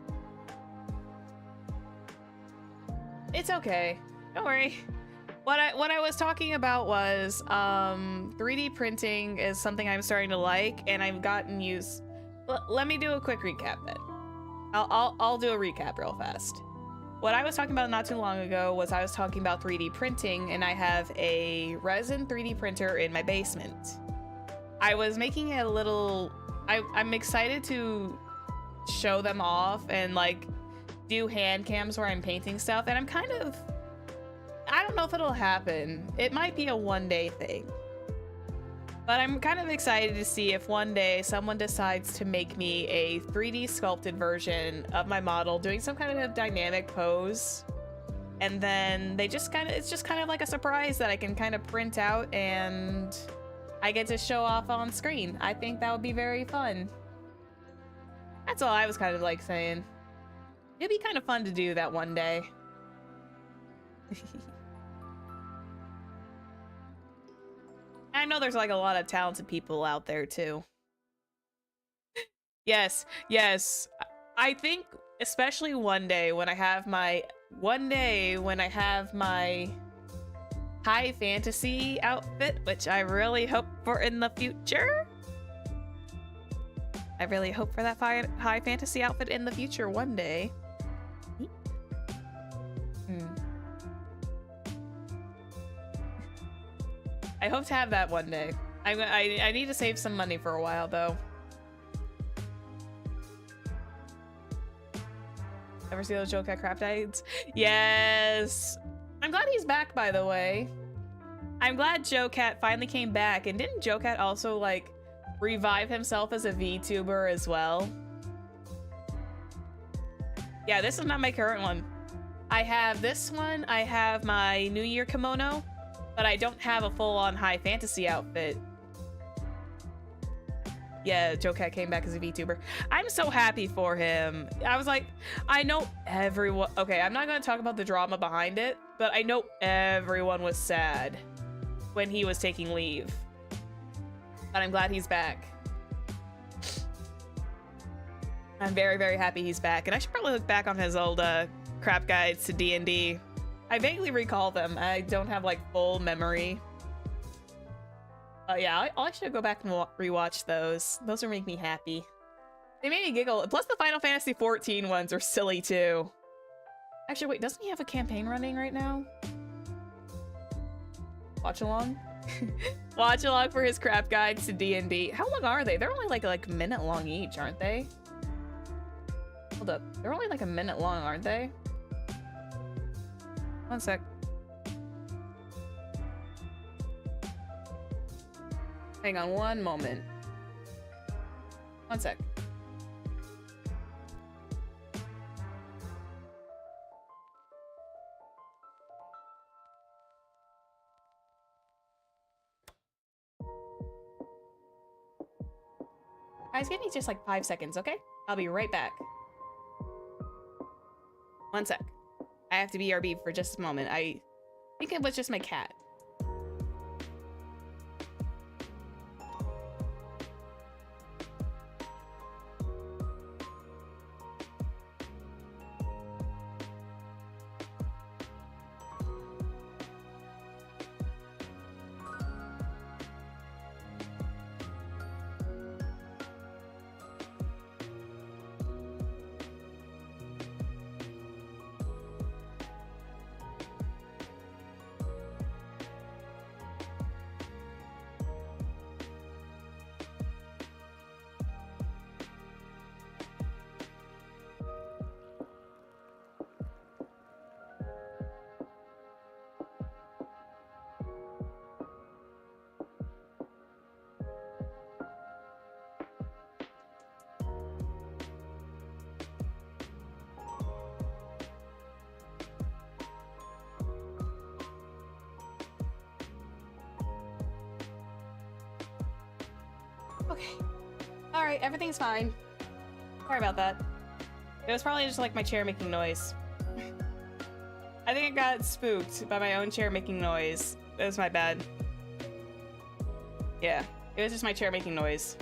A: It's okay. Don't worry. What I was talking about was 3D printing is something I'm starting to like, and I've gotten used. Let me do a quick recap then. I'll do a recap real fast. What I was talking about not too long ago was I was talking about 3D printing, and I have a resin 3D printer in my basement. I was making a little... I'm excited to show them off and like do hand cams where I'm painting stuff, and I'm kind of... I don't know if it'll happen. It might be a one-day thing. But But I'm kind of excited to see if one day someone decides to make me a 3D sculpted version of my model doing some kind of dynamic pose. And then they just kind of, it's just kind of like a surprise that I can kind of print out and I get to show off on screen. I think that would be very fun. That's all I was kind of like saying. It'd be kind of fun to do that one day. I know there's like a lot of talented people out there too. Yes, yes. I think especially one day when I have my high fantasy outfit, which I really hope for in the future. I really hope for that high fantasy outfit in the future one day. I hope to have that one day. I need to save some money for a while though. Ever see those Joe Cat crap diets? Yes. I'm glad he's back, by the way. I'm glad Joe Cat finally came back. And didn't Joe Cat also like revive himself as a VTuber as well? Yeah, this is not my current one. I have this one. I have my New Year kimono, but I don't have a full-on high fantasy outfit. Yeah, Joe Cat came back as a VTuber. I'm so happy for him. I was like, I know everyone. Okay, I'm not going to talk about the drama behind it, but I know everyone was sad when he was taking leave. But I'm glad he's back. I'm very, very happy he's back. And I should probably look back on his old crap guides to D&D. I vaguely recall them. I don't have like full memory. Yeah, I should go back and rewatch those. Those will make me happy. They made me giggle. Plus the Final Fantasy XIV ones are silly too. Actually, wait, doesn't he have a campaign running right now? Watch along? Watch along for his crap guides to D&D. How long are they? They're only like a minute long each, aren't they? Hold up. They're only like a minute long, aren't they? One sec. Hang on one moment. One sec. Guys, give me just like 5 seconds, okay? I'll be right back. One sec. I have to BRB for just a moment. I think it was just my cat. Okay. Alright, everything's fine. Sorry about that. It was probably just like my chair making noise. I think I got spooked by my own chair making noise. It was my bad. Yeah, it was just my chair making noise.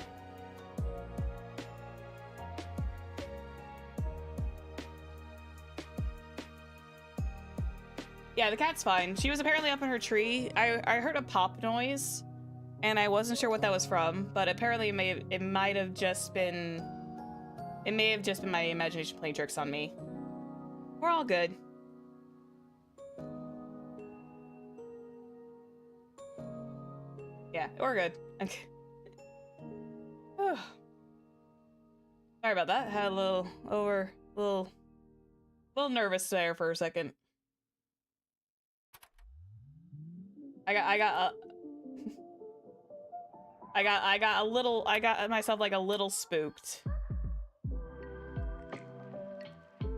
A: Yeah, the cat's fine. She was apparently up in her tree. I heard a pop noise. And I wasn't sure what that was from, but apparently it may have just been my imagination playing tricks on me. We're all good. Yeah, we're good. Okay. Sorry about that. Had a little nervous there for a second. I got I got myself like a little spooked.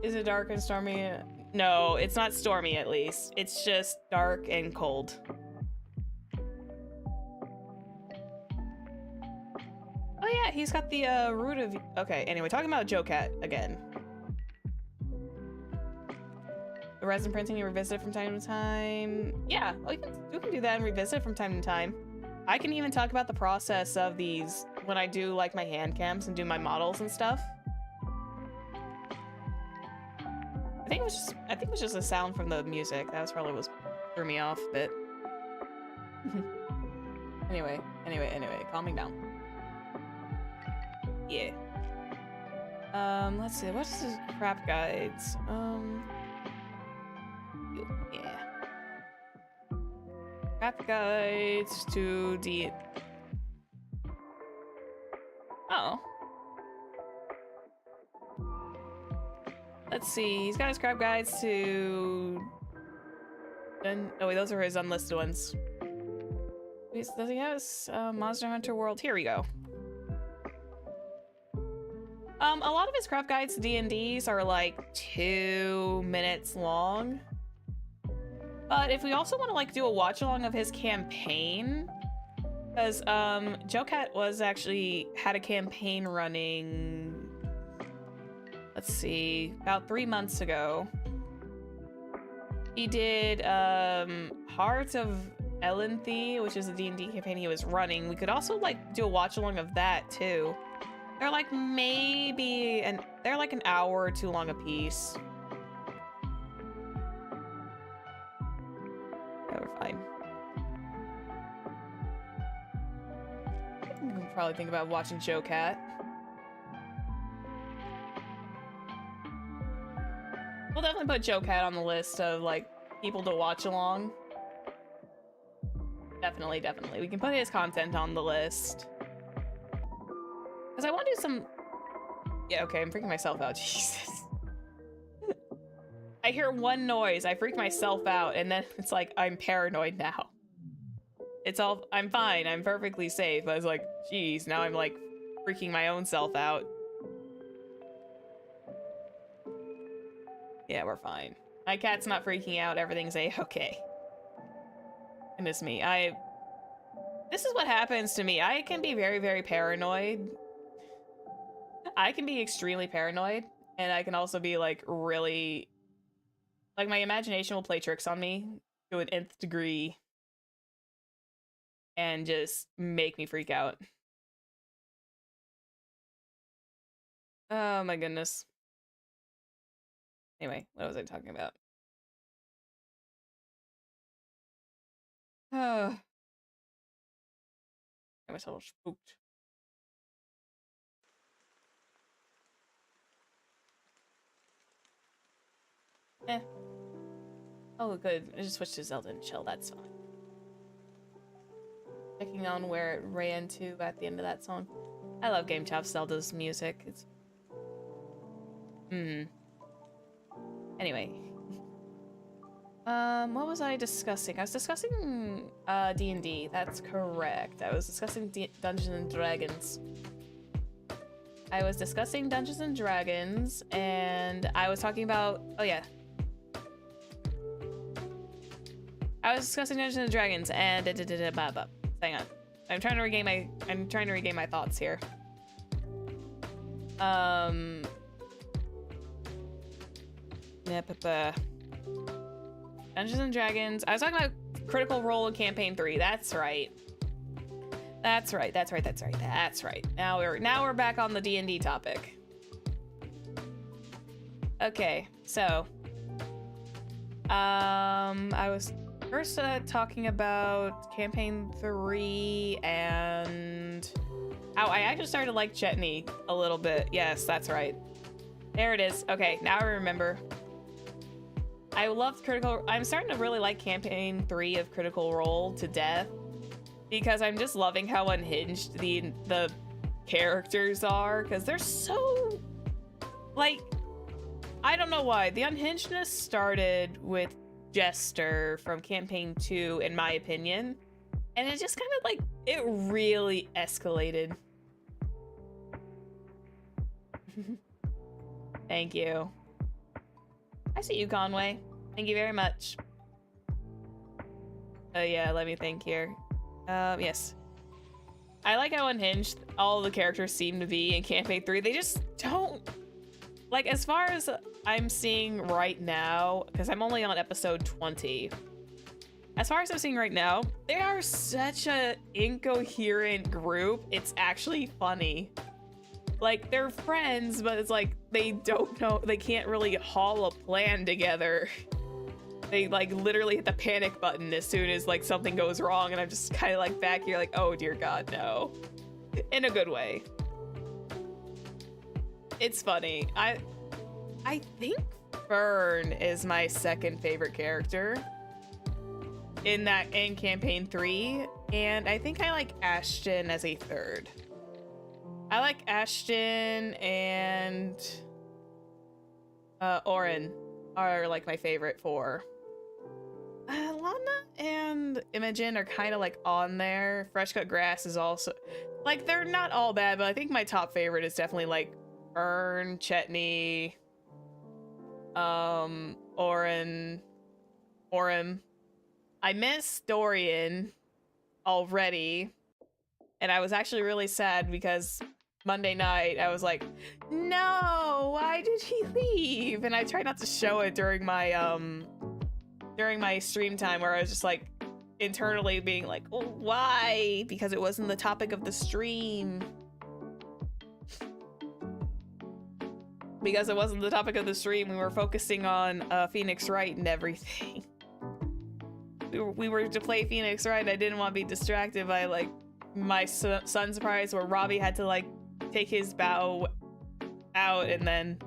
A: Is it dark and stormy? No, it's not stormy at least. It's just dark and cold. Oh yeah, he's got the root of... Okay, anyway, talking about Joe Cat again. The resin printing you revisit from time to time. Yeah, well, you can do that and revisit from time to time. I can even talk about the process of these when I do like my hand cams and do my models and stuff. I think it was just a sound from the music. That was probably what threw me off a bit. Anyway, calming down. Yeah. Let's see, what's this crap guides? Yeah. Crap guides to the... Oh. Let's see, he's got his crap guides to... Oh wait, those are his unlisted ones. Does he have his Monster Hunter World? Here we go. A lot of his craft guides to D&Ds are like 2 minutes long. But if we also want to like do a watch along of his campaign, because Joe Cat was actually had a campaign running, let's see, about 3 months ago. He did Heart of Elenthe, which is a D&D campaign he was running. We could also like do a watch along of that too. They're like they're like an hour or two long a piece. Yeah, we're fine. We can probably think about watching Joe Cat. We'll definitely put Joe Cat on the list of like people to watch along. Definitely. We can put his content on the list. Because I want to do some... Yeah, okay, I'm freaking myself out. Jesus. I hear one noise, I freak myself out, and then it's like, I'm paranoid now. It's all... I'm fine, I'm perfectly safe. I was like, geez, now I'm like freaking my own self out. Yeah, we're fine. My cat's not freaking out, everything's a-okay. Goodness me, this is what happens to me. I can be very, very paranoid. I can be extremely paranoid, and I can also be like really, like my imagination will play tricks on me to an nth degree and just make me freak out. Oh my goodness. Anyway, what was I talking about? Oh. I got myself spooked. Eh. Oh, good. I just switched to Zelda and chill. That's fine. Checking on where it ran to at the end of that song. I love Game Chop Zelda's music. It's... Anyway. What was I discussing? I was discussing, D&D. That's correct. I was discussing Dungeons and Dragons. I was discussing Dungeons and Dragons, and I was talking about... Oh, yeah. I was discussing Dungeons and Dragons, and... Hang on. I'm trying to regain my thoughts here. Dungeons and Dragons. I was talking about Critical Role in Campaign 3. That's right. That's right. Now we're back on the D&D topic. Okay, so I was first talking about Campaign 3 and how I actually started to like Chetney a little bit. Yes, that's right. There it is. Okay, now I remember. I loved I'm starting to really like Campaign 3 of Critical Role to death because I'm just loving how unhinged the characters are, because they're so, like, I don't know why. The unhingedness started with Jester from Campaign 2, in my opinion, And it just kind of like, it really escalated. Thank you. I see you, Conway. Thank you very much. Yeah, let me think here. Yes. I like how unhinged all the characters seem to be in Campaign 3. They just don't... Like, as far as I'm seeing right now, because I'm only on episode 20. As far as I'm seeing right now, they are such a incoherent group. It's actually funny. Like, they're friends, but it's like, they don't know, they can't really haul a plan together. They like literally hit the panic button as soon as like something goes wrong, and I'm just kind of like back here like, oh dear God, no. In a good way. It's funny. I think Fern is my second favorite character in Campaign 3, and I think I like Ashton as a third. I like Ashton and Oren are like my favorite four. Lana and Imogen are kind of like on there. Fresh Cut Grass is also like, they're not all bad, but I think my top favorite is definitely like Fern, Chetney, Oren. I miss Dorian already, and I was actually really sad because Monday night I was like, no, why did he leave? And I tried not to show it during my stream time, where I was just like internally being like, oh, why? Because it wasn't the topic of the stream. Because it wasn't the topic of the stream, we were focusing on Phoenix Wright and everything. We were to play Phoenix Wright. I didn't want to be distracted by like my Sun Surprise, where Robbie had to like take his bow out, and then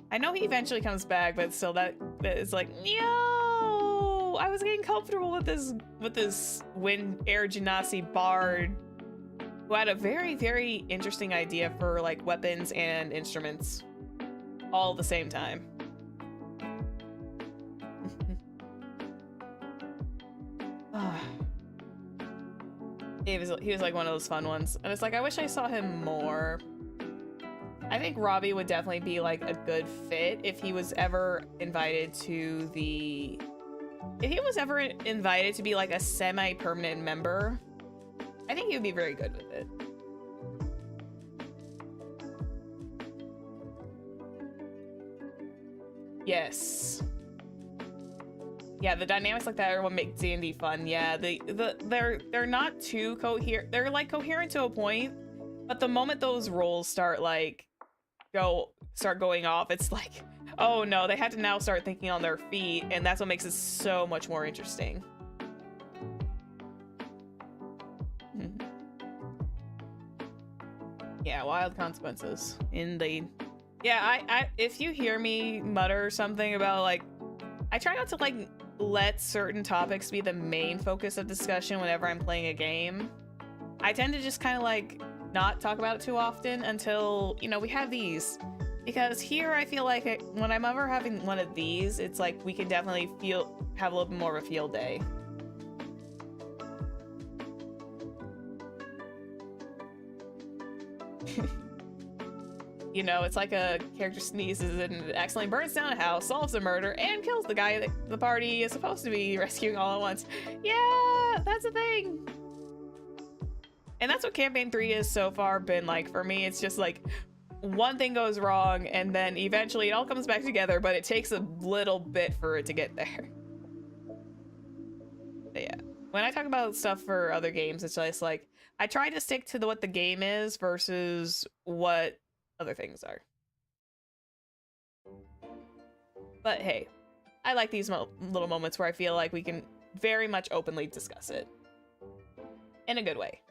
A: I know he eventually comes back, but still that is like, no, I was getting comfortable with this Wind Air Genasi bard who had a very, very interesting idea for like weapons and instruments all at the same time. He was like one of those fun ones, and it's like, I wish I saw him more. I think Robbie would definitely be like a good fit if he was ever invited to be like a semi-permanent member. I think he would be very good with it. Yes. Yeah, the dynamics like that are what make D&D fun. Yeah, they're not too coherent. They're like coherent to a point, but the moment those roles start going off, it's like, oh no, they had to now start thinking on their feet, and that's what makes it so much more interesting. Yeah, wild consequences, indeed. Yeah, I if you hear me mutter something about like, I try not to like let certain topics be the main focus of discussion whenever I'm playing a game. I tend to just kind of like not talk about it too often until, you know, we have these. Because here I feel like when I'm ever having one of these, it's like we can definitely have a little bit more of a field day. You know, it's like a character sneezes and accidentally burns down a house, solves a murder, and kills the guy that the party is supposed to be rescuing all at once. Yeah, that's a thing. And that's what Campaign 3 is so far been like for me. It's just like one thing goes wrong, and then eventually it all comes back together, but it takes a little bit for it to get there. But yeah, when I talk about stuff for other games, it's just like, I try to stick to what the game is versus what other things are. But hey, I like these little moments where I feel like we can very much openly discuss it in a good way.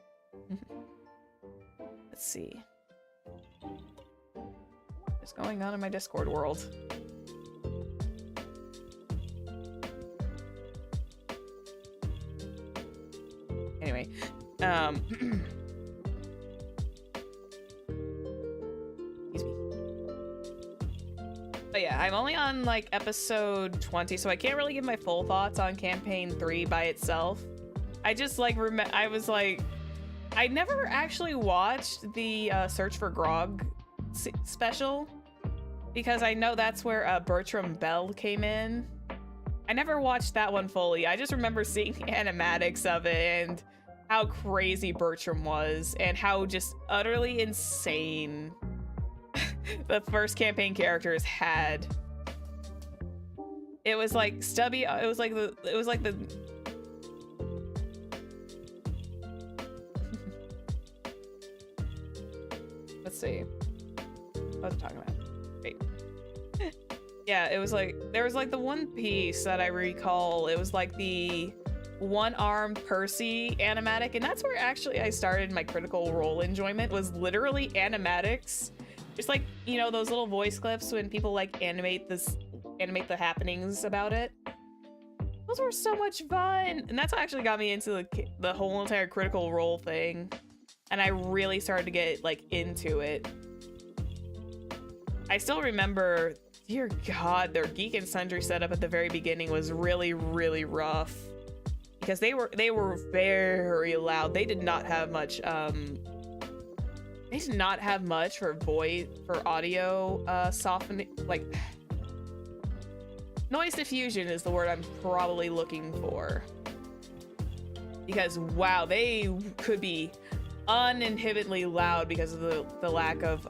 A: Let's see what's going on in my Discord world. Anyway, but yeah, I'm only on like episode 20, so I can't really give my full thoughts on Campaign 3 by itself. I just like I was like, I never actually watched the Search for Grog special because I know that's where Bertram Bell came in. I never watched that one fully. I just remember seeing the animatics of it and how crazy Bertram was and how just utterly insane the first campaign characters had. It was like Stubby, it was like the let's see. What was I talking about? Wait. Yeah, it was like, there was like the one piece that I recall. It was like the one-armed Percy animatic, and that's where actually I started my Critical Role enjoyment, was literally animatics. Just like, you know, those little voice clips when people like animate the happenings about it. Those were so much fun, and that's what actually got me into the whole entire Critical Role thing, and I really started to get like into it. I still remember, dear God, their Geek and Sundry setup at the very beginning was really, really rough because they were very loud. They did not have much for audio softening, like noise diffusion is the word I'm probably looking for. Because wow, they could be uninhibitedly loud because of the lack of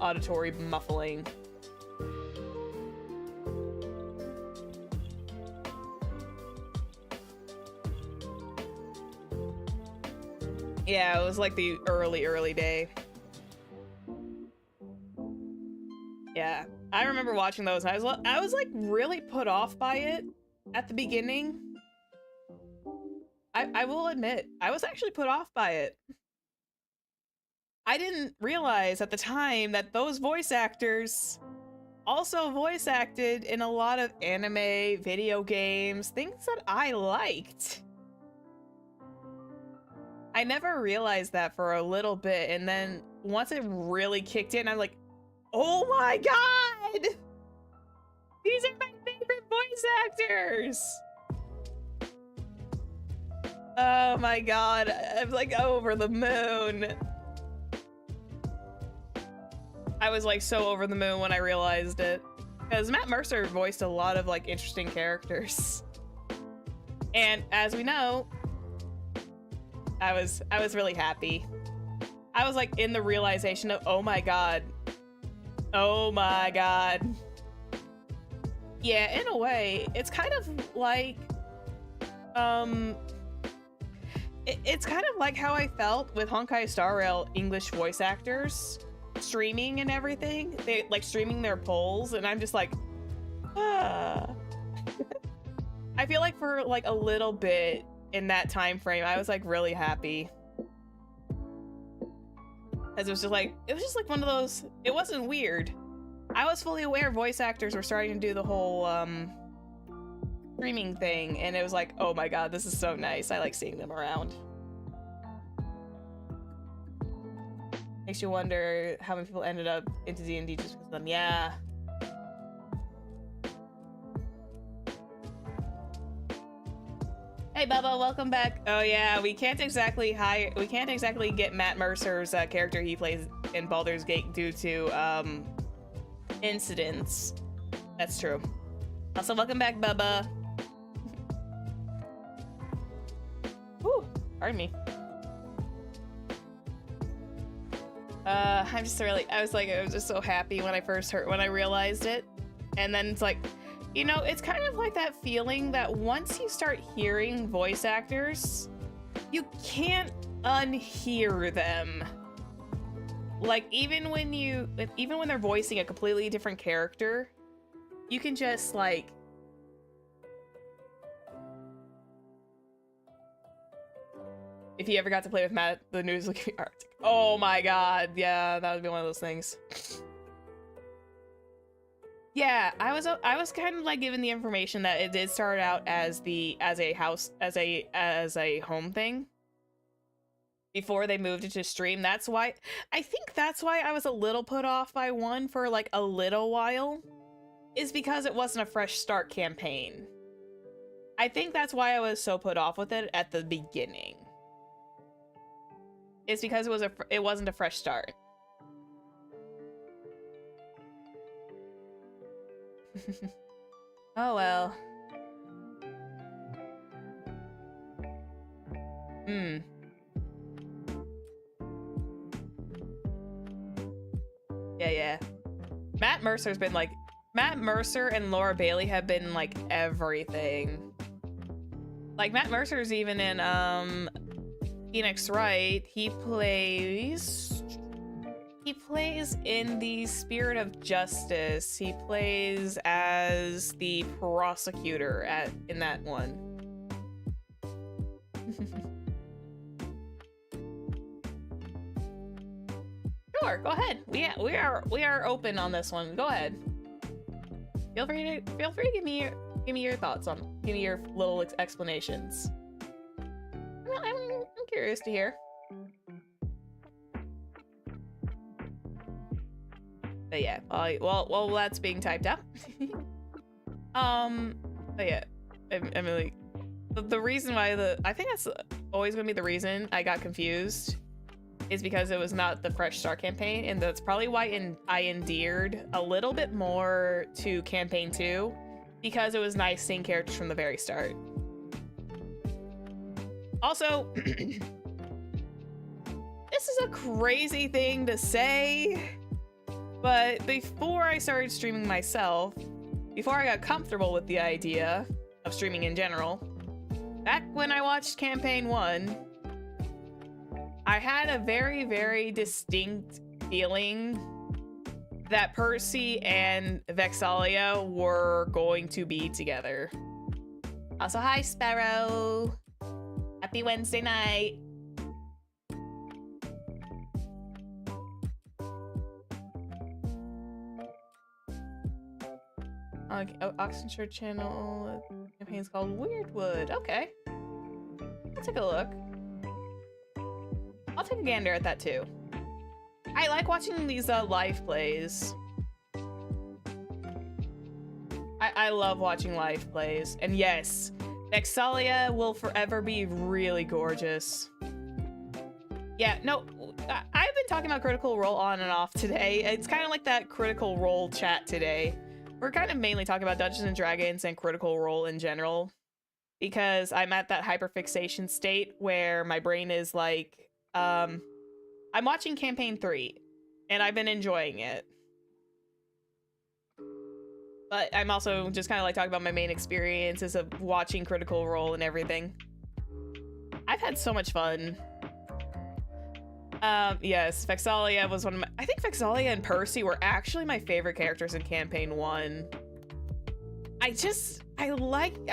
A: auditory muffling. Yeah, it was like the early day. Yeah, I remember watching those. I was like really put off by it at the beginning. I will admit, I was actually put off by it. I didn't realize at the time that those voice actors also voice acted in a lot of anime, video games, things that I liked. I never realized that for a little bit, and then once it really kicked in, I'm like, oh my God! These are my favorite voice actors! Oh my God, I'm like over the moon. I was like so over the moon when I realized it. Because Matt Mercer voiced a lot of like interesting characters. And as we know, I was really happy. I was like in the realization of, oh my God. Oh my God. Yeah, in a way, it's kind of like, it's kind of like how I felt with Honkai Star Rail English voice actors streaming and everything. They like streaming their polls, and I'm just like, ah. I feel like for like a little bit in that time frame, I was like really happy. As it was just like one of those, it wasn't weird. I was fully aware voice actors were starting to do the whole streaming thing, and it was like, oh my God, this is so nice. I like seeing them around. Makes you wonder how many people ended up into D&D just because of them. Yeah. Hey Bubba, welcome back. Oh yeah, we can't exactly get Matt Mercer's character he plays in Baldur's Gate due to incidents. That's true. Also, welcome back, Bubba. Whew, pardon me. I'm just really, I was just so happy when I realized it. And then it's like, you know, it's kind of like that feeling that once you start hearing voice actors, you can't unhear them. Like, even when they're voicing a completely different character, you can just like, if you ever got to play with Matt, the news looking Arctic. Oh my God, yeah, that would be one of those things. Yeah, I was kind of like given the information that it did start out as a home thing before they moved it to stream. That's why I was a little put off by one for like a little while, is because it wasn't a fresh start campaign. I think that's why I was so put off with it at the beginning. It's because it wasn't a fresh start. Oh well. Yeah. Matt Mercer and Laura Bailey have been like everything. Like Matt Mercer's even in Phoenix Wright. He plays in the Spirit of Justice. He plays as the prosecutor in that one. Sure, go ahead. We are open on this one. Go ahead. Feel free to give me your thoughts on. Give me your little explanations. I'm curious to hear. But yeah, well, that's being typed up. But yeah, I'm really the reason why I think that's always gonna be the reason I got confused is because it was not the Fresh Start campaign, and that's probably why I endeared a little bit more to campaign 2 because it was nice seeing characters from the very start. Also, this is a crazy thing to say, but before I started streaming myself, before I got comfortable with the idea of streaming in general, back when I watched campaign 1, I had a very, very distinct feeling that Percy and Vexalia were going to be together. Also, hi, Sparrow. Happy Wednesday night. Oxenshire channel campaign's called Weirdwood. Okay. I'll take a look. I'll take a gander at that too. I like watching these live plays. I love watching live plays. And yes, Vexalia will forever be really gorgeous. Yeah, no, I've been talking about Critical Role on and off today. It's kind of like that Critical Role chat today. We're kind of mainly talking about Dungeons and Dragons and Critical Role in general, because I'm at that hyperfixation state where my brain is like, I'm watching campaign 3 and I've been enjoying it. But I'm also just kind of like talking about my main experiences of watching Critical Role and everything. I've had so much fun. Yes, Vexalia was one of my... I think Vexalia and Percy were actually my favorite characters in campaign 1. I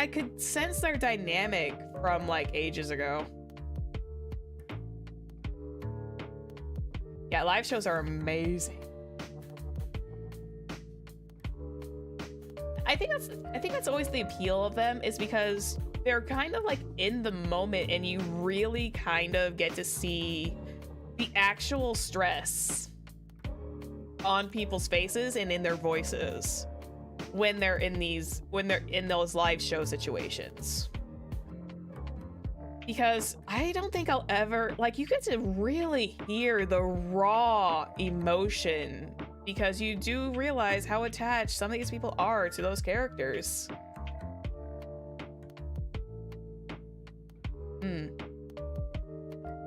A: could sense their dynamic from like ages ago. Yeah, live shows are amazing. I think that's always the appeal of them, is because they're kind of like in the moment and you really kind of get to see the actual stress on people's faces and in their voices when they're in those live show situations. Because I don't think I'll ever, like, you get to really hear the raw emotion, because you do realize how attached some of these people are to those characters.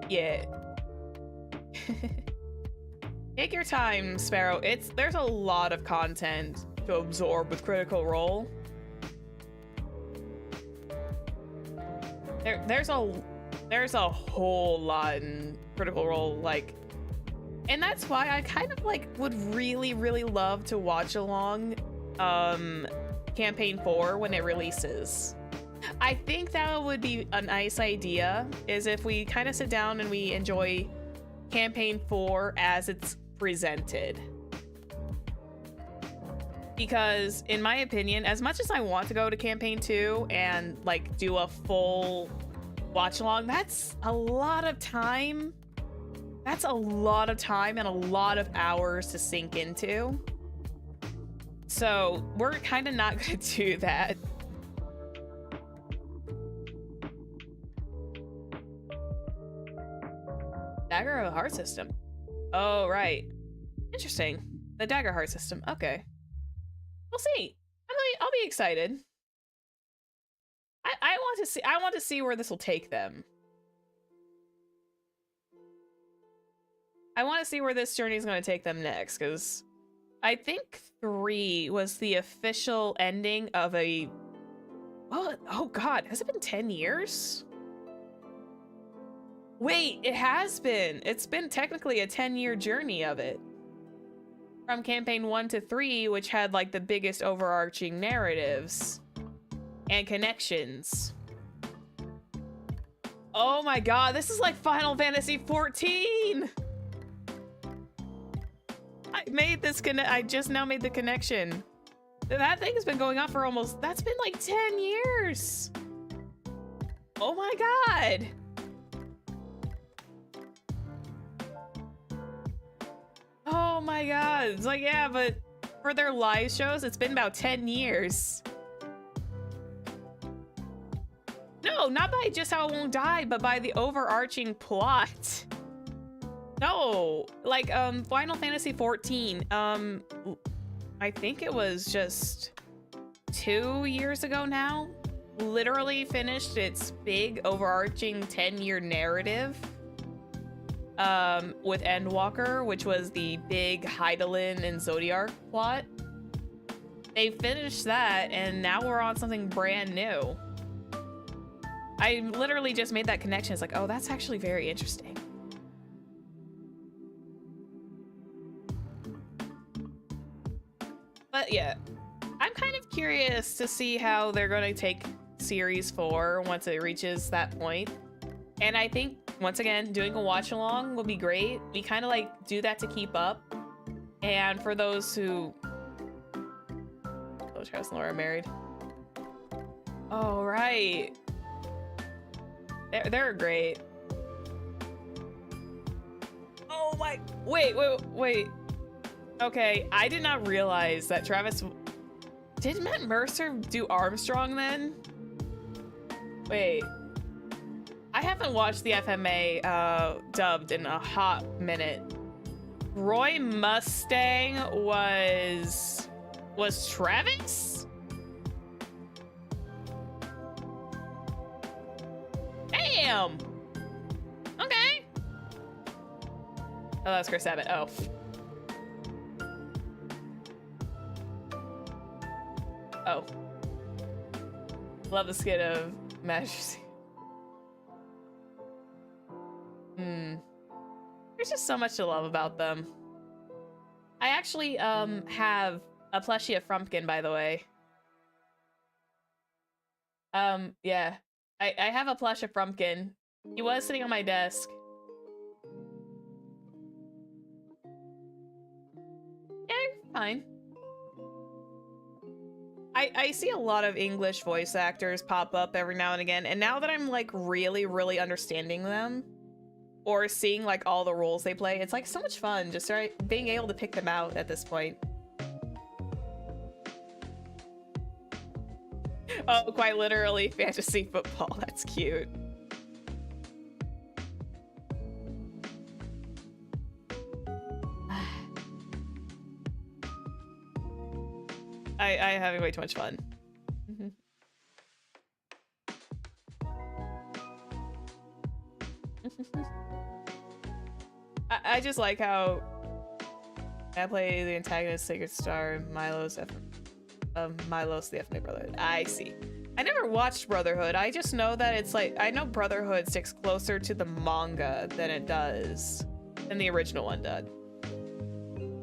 A: Yeah. Take your time, Sparrow. There's a lot of content to absorb with Critical Role. There's a whole lot in Critical Role, like, and that's why I kind of like would really, really love to watch along campaign 4 when it releases. I think that would be a nice idea, is if we kind of sit down and we enjoy campaign 4 as it's presented. Because in my opinion, as much as I want to go to campaign 2 and like do a full watch along, that's a lot of time. That's a lot of time and a lot of hours to sink into. So we're kind of not going to do that. Dagger of a heart system. Oh, right. Interesting. The dagger heart system. Okay. We'll see. I'll be excited. I want to see where this will take them. I want to see where this journey is going to take them next, because I think 3 was the official ending of a... oh god, has it been 10 years? Wait, it has been. It's been technically a 10-year journey of it. From campaign 1 to 3, which had like the biggest overarching narratives and connections. Oh my god, this is like Final Fantasy 14! I just now made the connection. That thing has been going on for almost, that's been like 10 years. Oh my god. Oh my god. It's like, yeah, but for their live shows, it's been about 10 years. No, not by just how it won't die, but by the overarching plot. No, like, Final Fantasy 14, I think it was just 2 years ago now, literally finished its big overarching 10-year narrative, with Endwalker, which was the big Hydaelyn and Zodiac plot. They finished that, and now we're on something brand new. I literally just made that connection. It's like, oh, that's actually very interesting. But yeah, I'm kind of curious to see how they're going to take Series 4 once it reaches that point. And I think, once again, doing a watch along will be great. We kind of like do that to keep up. And for those who... Oh, Travis and Laura are married. Oh, right. They're great. Oh my... Wait. Okay, I did not realize that Travis... Did Matt Mercer do Armstrong then? Wait. I haven't watched the FMA dubbed in a hot minute. Roy Mustang was Travis? Damn! Okay. Oh, that's Chris Abbott. Oh. Oh. Love the skit of Majesty. There's just so much to love about them. I actually have a plushie of Frumpkin, by the way. Yeah. I have a plush of Frumpkin. He was sitting on my desk. Yeah, fine. I see a lot of English voice actors pop up every now and again, and now that I'm like really, really understanding them, or seeing like all the roles they play, it's like so much fun just being able to pick them out at this point. Oh, quite literally fantasy football. That's cute. I'm having way too much fun. I just like how I play the antagonist Sacred Star, Milos, the FMA Brotherhood. I see. I never watched Brotherhood. I just know that it's like, I know Brotherhood sticks closer to the manga than it does than the original one did.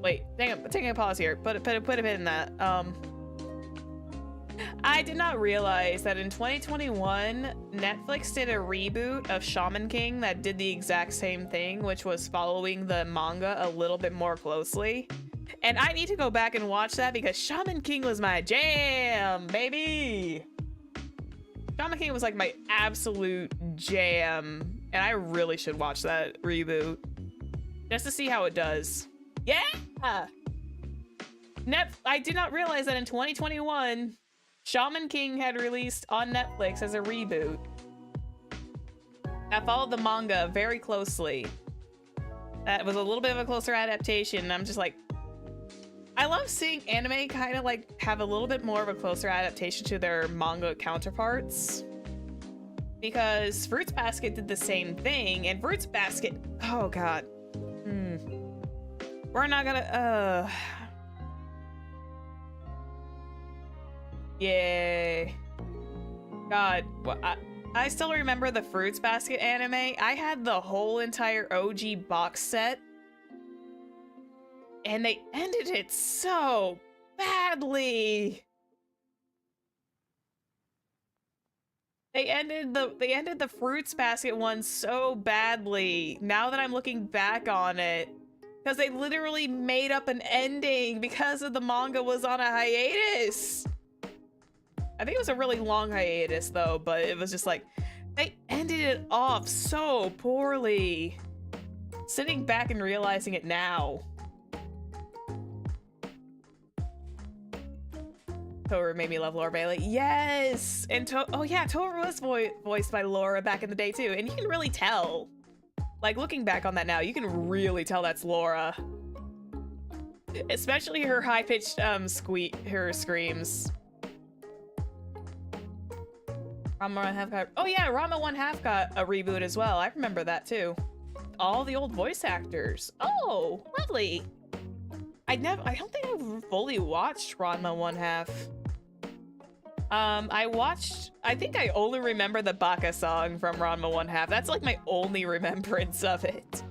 A: Wait, dang it, taking a pause here. Put a pin in that. I did not realize that in 2021, Netflix did a reboot of Shaman King that did the exact same thing, which was following the manga a little bit more closely. And I need to go back and watch that because Shaman King was my jam, baby! Shaman King was like my absolute jam, and I really should watch that reboot just to see how it does. Yeah! I did not realize that in 2021, Shaman King had released on Netflix as a reboot that followed the manga very closely. That was a little bit of a closer adaptation. I'm just like, I love seeing anime kind of like have a little bit more of a closer adaptation to their manga counterparts. Because Fruits Basket did the same thing, and Fruits Basket, oh god. We're not gonna, yay. God, I still remember the Fruits Basket anime. I had the whole entire OG box set, and they ended it so badly. They ended the Fruits Basket one so badly. Now that I'm looking back on it, because they literally made up an ending because of the manga was on a hiatus. I think it was a really long hiatus though, but it was just like, they ended it off so poorly. Sitting back and realizing it now. Toru made me love Laura Bailey. Yes! And oh yeah, Toru was voiced by Laura back in the day too. And you can really tell. Like, looking back on that now, you can really tell that's Laura. Especially her high-pitched her screams. Rama 1/2 got, oh yeah, Rama 1/2 got a reboot as well. I remember that too. All the old voice actors. Oh, lovely. I don't think I've fully watched Ranma 1/2. I think I only remember the Baka song from Ranma 1/2. That's like my only remembrance of it.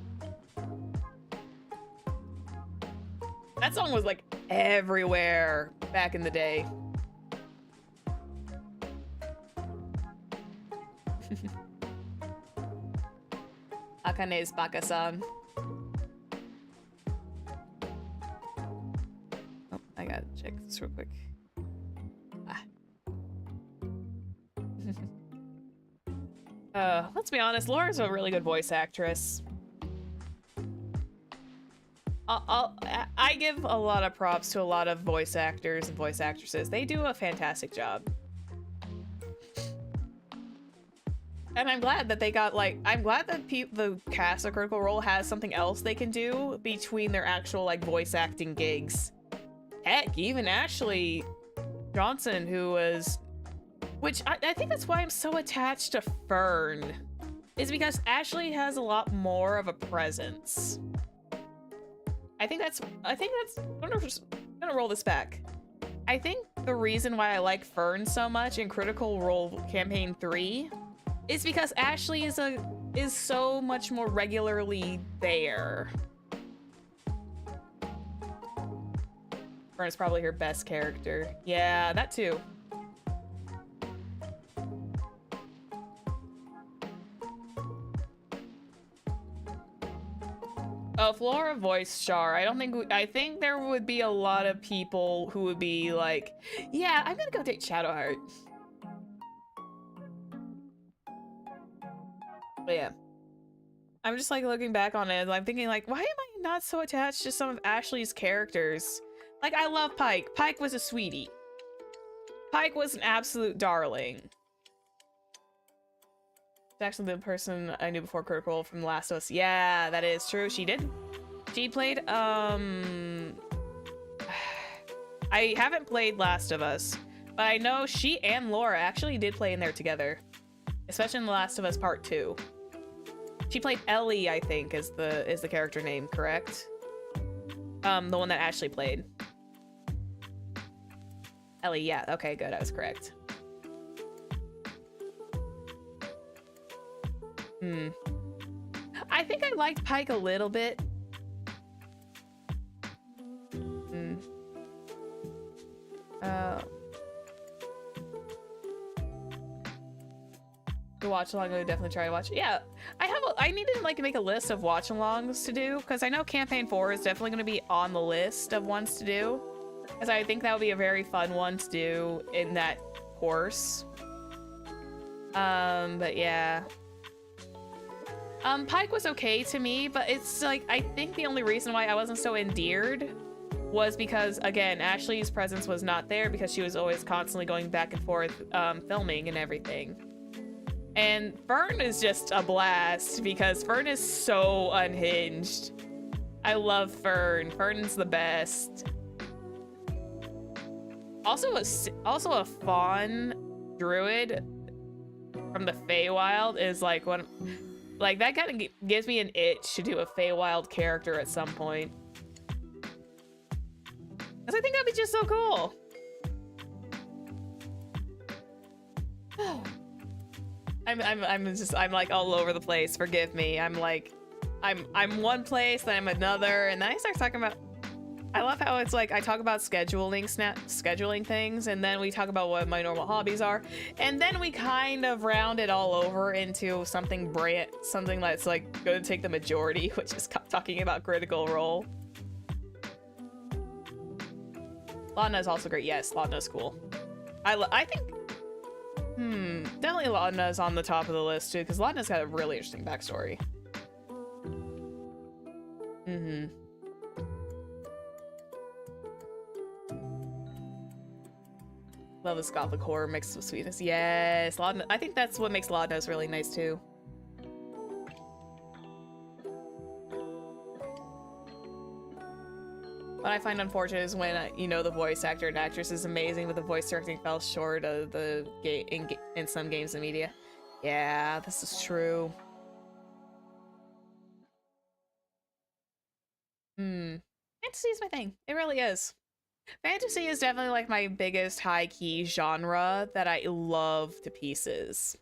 A: That song was like everywhere back in the day. Akane's Baka song. Oh, I gotta check this real quick. Let's be honest, Laura's a really good voice actress. I give a lot of props to a lot of voice actors and voice actresses. They do a fantastic job. And I'm glad that they got, like, I'm glad that the cast of Critical Role has something else they can do between their actual, like, voice acting gigs. Heck, even Ashley Johnson, who was... Which, I think that's why I'm so attached to Fern. Is because Ashley has a lot more of a presence. I'm gonna roll this back. I think the reason why I like Fern so much in Critical Role Campaign 3 is because Ashley is so much more regularly there. Fern is probably her best character. Yeah, that too. Oh, if Laura voiced Char, I think there would be a lot of people who would be like, yeah, I'm gonna go date Shadowheart. But yeah. I'm just like looking back on it, I'm thinking like, why am I not so attached to some of Ashley's characters? Like, I love Pike. Pike was a sweetie. Pike was an absolute darling. It's actually the person I knew before Critical Role from The Last of Us. Yeah, that is true. She did. She played, I haven't played Last of Us, but I know she and Laura actually did play in there together. Especially in The Last of Us Part 2. She played Ellie, I think, is the character name, correct? The one that Ashley played. Ellie, yeah, okay, good, I was correct. I think I liked Pike a little bit. To watch along, I would definitely try to watch. Yeah, I need to like make a list of watch alongs to do, because I know Campaign 4 is definitely going to be on the list of ones to do, because I think that would be a very fun one to do in that course. But yeah. Pike was okay to me, but it's like, I think the only reason why I wasn't so endeared was because, again, Ashley's presence was not there because she was always constantly going back and forth, filming and everything. And Fern is just a blast because Fern is so unhinged. I love Fern. Fern's the best. Also a fawn druid from the Feywild is like one, like that kind of gives me an itch to do a Feywild character at some point. Cause I think that'd be just so cool. I'm like all over the place. Forgive me. I'm one place, then I'm another, and then I start talking about. I love how it's like I talk about scheduling things, and then we talk about what my normal hobbies are, and then we kind of round it all over into something that's like going to take the majority, which is talking about Critical Role. Laudna is also great. Yes, Laudna's cool. I think. Definitely Laudna's on the top of the list too, because Laudna's got a really interesting backstory. Love the Gothic horror mixed with sweetness. Yes, Laudna. I think that's what makes Laudna's really nice too. What I find unfortunate is when you know the voice actor and actress is amazing, but the voice directing fell short of the in some games and media. Yeah, this is true. Fantasy is my thing. It really is. Fantasy is definitely like my biggest high-key genre that I love to pieces.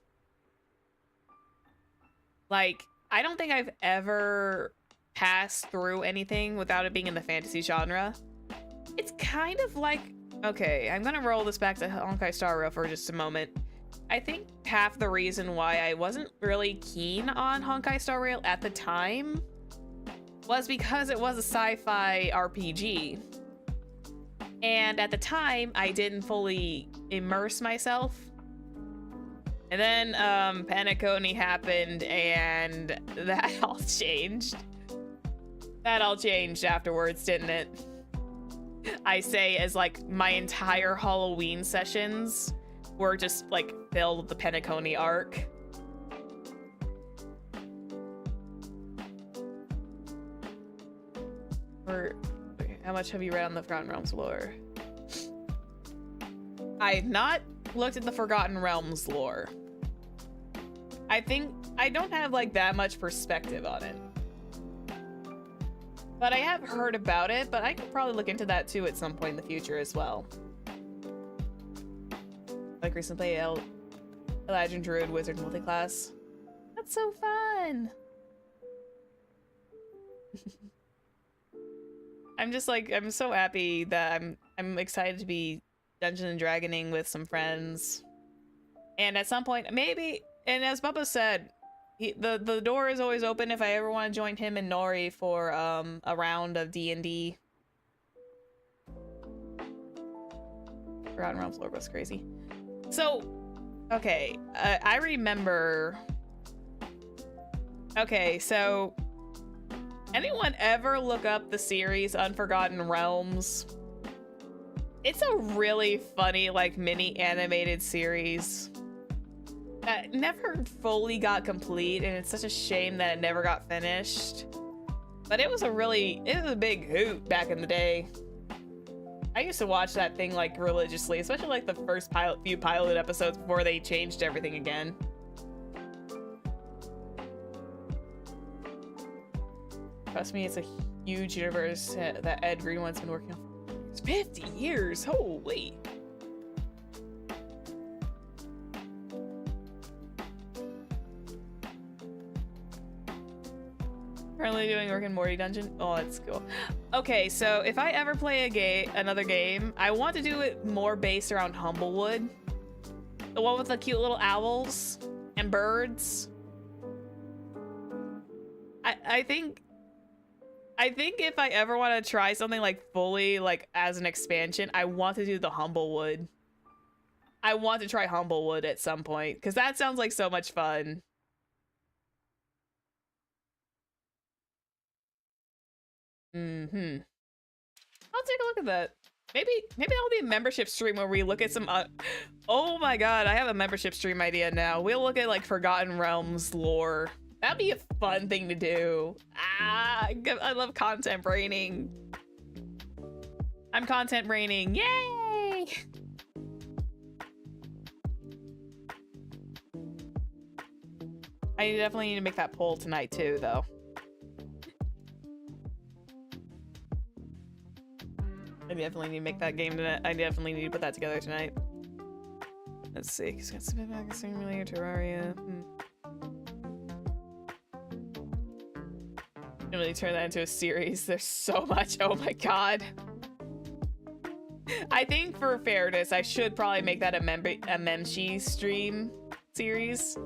A: Like, I don't think I've ever passed through anything without it being in the fantasy genre. It's kind of like, okay, I'm gonna roll this back to Honkai Star Rail for just a moment. I think half the reason why I wasn't really keen on Honkai Star Rail at the time was because it was a sci-fi RPG. And at the time, I didn't fully immerse myself. And then Penacony happened, and that all changed. That all changed afterwards, didn't it? I say as like my entire Halloween sessions were just like filled with the Penacony arc. How much have you read on the Forgotten Realms lore? I've not looked at the Forgotten Realms lore. I think I don't have like that much perspective on it. But I have heard about it, but I could probably look into that too at some point in the future as well. Like recently, Eladrin Druid Wizard multiclass. That's so fun! I'm just like, I'm so happy that I'm excited to be Dungeons and Dragoning with some friends. And at some point, maybe, and as Bubba said, the door is always open if I ever want to join him and Nori for a round of D&D. Forgotten Realms lore was crazy. So, okay, I remember. Okay, so anyone ever look up the series Unforgotten Realms? It's a really funny, like, mini animated series that never fully got complete, and it's such a shame that it never got finished. But it was a big hoot back in the day. I used to watch that thing like religiously, especially like the first few pilot episodes before they changed everything again. Trust me, it's a huge universe that Ed Greenwood's been working on for 50 years. Holy. Currently doing Rick and Morty dungeon. Oh, that's cool. Okay, so if I ever play another game, I want to do it more based around Humblewood. The one with the cute little owls and birds. I think if I ever want to try something like fully like as an expansion, I want to do the Humblewood. I want to try Humblewood at some point because that sounds like so much fun. I'll take a look at that. Maybe I'll be a membership stream where we look at some oh my god, I have a membership stream idea now. We'll look at like Forgotten Realms lore. That'd be a fun thing to do. Ah, I love content braining. I'm content braining. Yay! I definitely need to make that poll tonight too, though. I definitely need to make that game tonight. I definitely need to put that together tonight. Let's see. It's got some magazine simulator, Terraria. Can really turn that into a series. There's so much. Oh my god. I think for fairness, I should probably make that a Memshi stream series.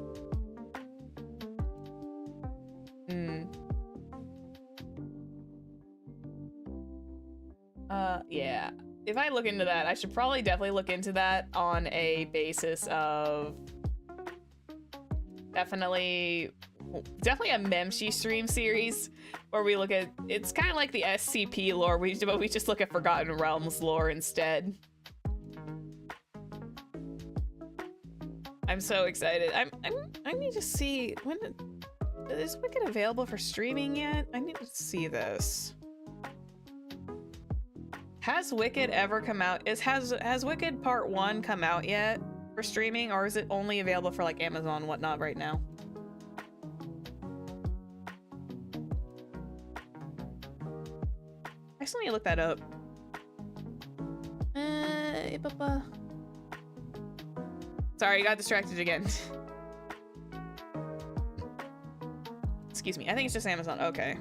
A: Yeah. If I look into that, I should probably definitely look into that on a basis of definitely a Memshi stream series where we look at, it's kind of like the SCP lore, but we just look at Forgotten Realms lore instead. I'm so excited. I need to see when is Wicked available for streaming yet? I need to see this. Has Wicked ever come out? Has Wicked Part 1 come out yet for streaming, or is it only available for like Amazon and whatnot right now? I still need to look that up. Sorry, I got distracted again. Excuse me. I think it's just Amazon. Okay.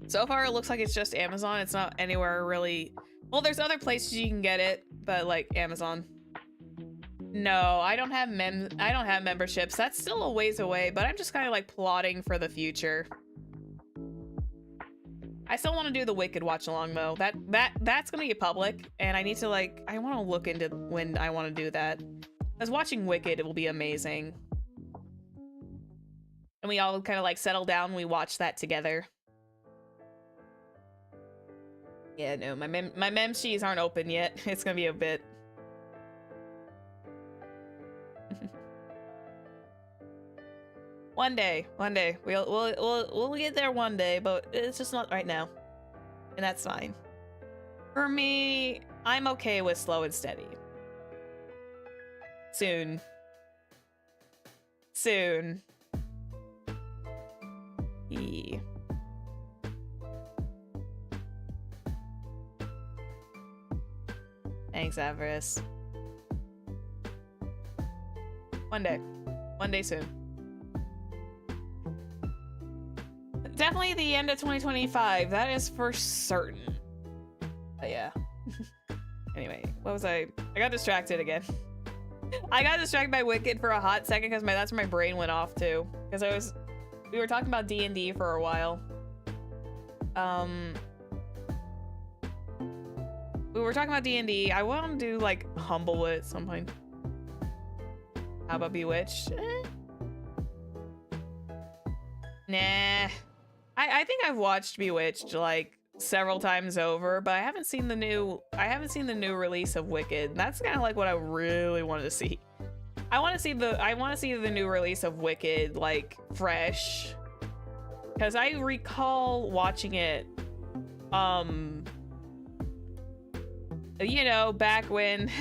A: So far, it looks like it's just Amazon. It's not anywhere really. Well, there's other places you can get it, but like Amazon. No, I don't have memberships. That's still a ways away, but I'm just kind of like plotting for the future. I still want to do the Wicked watch along though. That's gonna be public, and I need to like I want to look into when I want to do that. Because watching Wicked, it will be amazing, and we all kind of like settle down. And we watch that together. Yeah, no, my memsheets aren't open yet. It's gonna be a bit. One day, we'll get there one day, but it's just not right now, and that's fine. For me, I'm okay with slow and steady. Soon. Yeah. Thanks, Avarice. One day soon. Definitely the end of 2025. That is for certain. But yeah. Anyway, what was I got distracted again. I got distracted by Wicked for a hot second because that's where my brain went off to. Because we were talking about D&D for a while. We were talking about D&D. I want to do like Humblewood at some point. How about Bewitched? Nah. I think I've watched Bewitched like several times over, but I haven't seen the new release of Wicked. That's kind of like what I really wanted to see. I want to see the new release of Wicked like fresh. Cuz I recall watching it you know, back when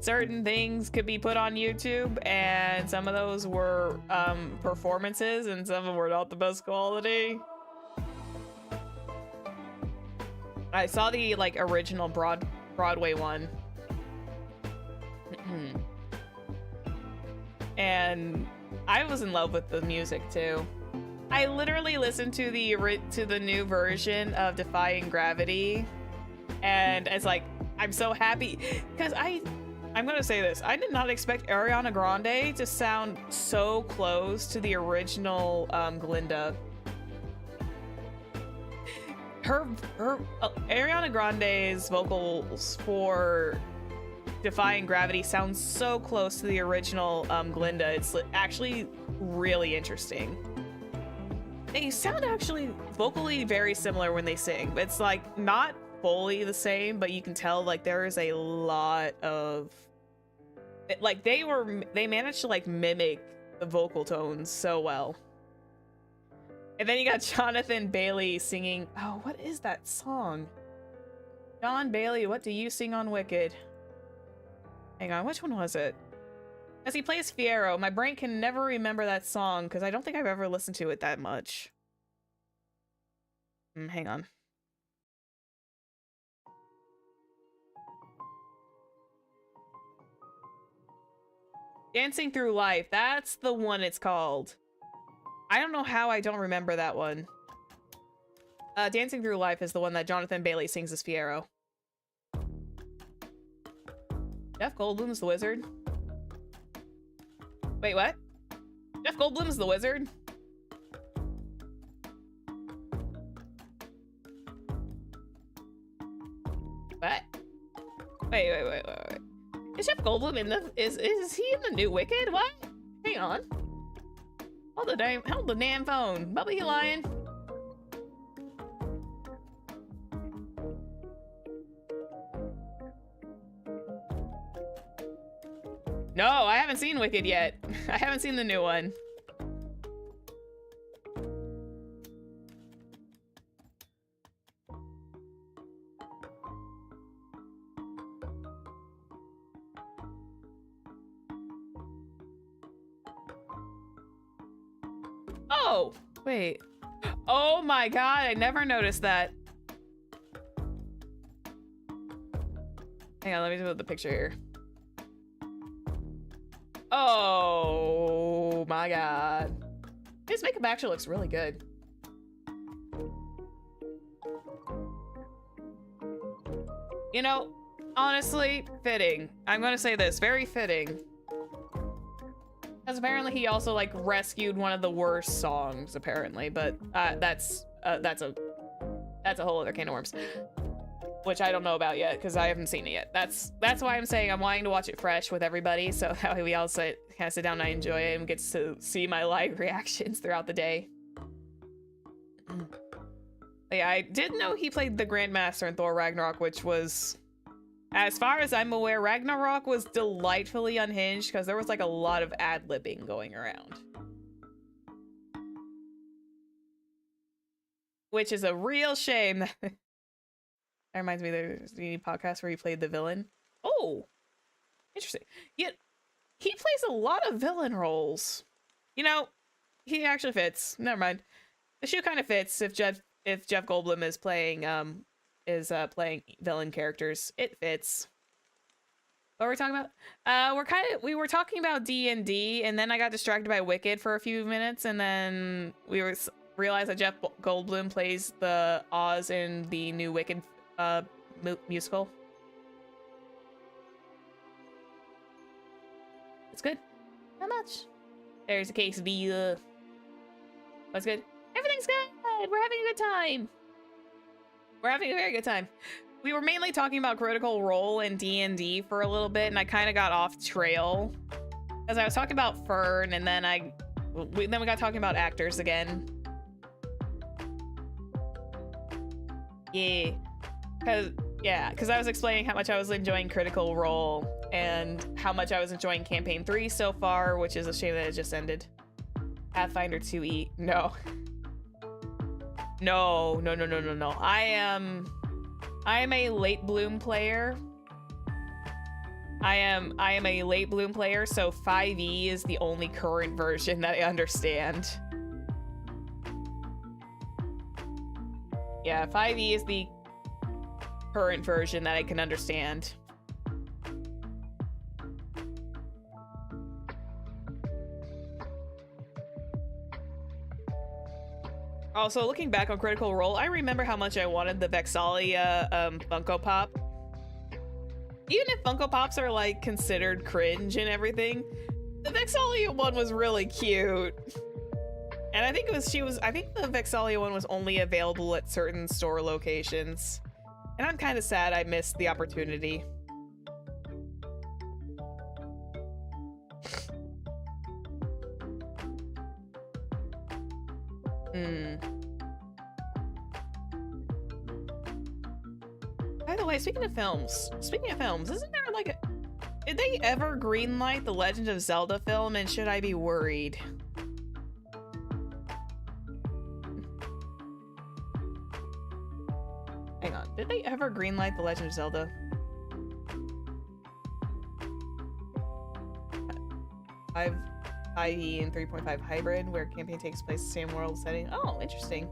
A: certain things could be put on YouTube, and some of those were performances, and some of them were not the best quality. I saw the like original Broadway one, and I was in love with the music too. I literally listened to the new version of Defying Gravity, and it's like I'm so happy because I'm gonna say this. I did not expect Ariana Grande to sound so close to the original Glinda. Her Ariana Grande's vocals for Defying Gravity sound so close to the original Glinda. It's actually really interesting. They sound actually vocally very similar when they sing. It's like not fully the same, but you can tell like there is a lot of like they managed to like mimic the vocal tones so well. And then you got Jonathan Bailey singing. Oh, what is that song? John Bailey, what do you sing on Wicked? Hang on, which one was it? As he plays Fiero, my brain can never remember that song because I don't think I've ever listened to it that much. Hang on. Dancing Through Life, that's the one it's called. I don't know how I don't remember that one. Dancing Through Life is the one that Jonathan Bailey sings as Fiero. Jeff Goldblum's the wizard. Wait, what? Jeff Goldblum's the wizard? What? Wait. Is Jeff Goldblum in the is he in the new Wicked? What? Hang on. Hold the damn phone. Bubba, you lying? No, I haven't seen Wicked yet. I haven't seen the new one. Oh, wait. Oh my god, I never noticed that. Hang on, let me put the picture here. Oh my god. His makeup actually looks really good. You know, honestly, fitting. I'm gonna say this, very fitting. Because apparently he also like rescued one of the worst songs, apparently, but that's a whole other can of worms. Which I don't know about yet, because I haven't seen it yet. That's why I'm saying I'm wanting to watch it fresh with everybody, so that way we all kind of sit down and I enjoy it and gets to see my live reactions throughout the day. But yeah, I did know he played the Grandmaster in Thor Ragnarok, which was, as far as I'm aware, Ragnarok was delightfully unhinged because there was like a lot of ad-libbing going around. Which is a real shame. That reminds me, there's the podcast where he played the villain. Oh, interesting. Yet he plays a lot of villain roles. You know, he actually fits. Never mind. The shoe kind of fits if Jeff Goldblum is playing playing villain characters. It fits. What were we talking about? We were talking about D&D, and then I got distracted by Wicked for a few minutes, and then we realized that Jeff Goldblum plays the Oz in the new Wicked musical. It's good. Not much. There's a case of the what's good? Everything's good. We're having a good time. We're having a very good time. We were mainly talking about Critical Role and D&D for a little bit, and I kind of got off trail because I was talking about Fern, and then we got talking about actors again. Yeah. Because I was explaining how much I was enjoying Critical Role and how much I was enjoying Campaign 3 so far, which is a shame that it just ended. Pathfinder 2E. No. No. I am a late bloom player. I am a late bloom player, so 5E is the only current version that I understand. Yeah, 5E is the current version that I can understand. Also, looking back on Critical Role, I remember how much I wanted the Vexalia Funko Pop. Even if Funko Pops are like considered cringe and everything, the Vexalia one was really cute. And I think I think the Vexalia one was only available at certain store locations. And I'm kind of sad I missed the opportunity. By the way, speaking of films, isn't there like a... Did they ever greenlight the Legend of Zelda film, and should I be worried? Hang on, did they ever greenlight the Legend of Zelda? IE and 3.5 hybrid, where campaign takes place in the same world setting. Oh, interesting.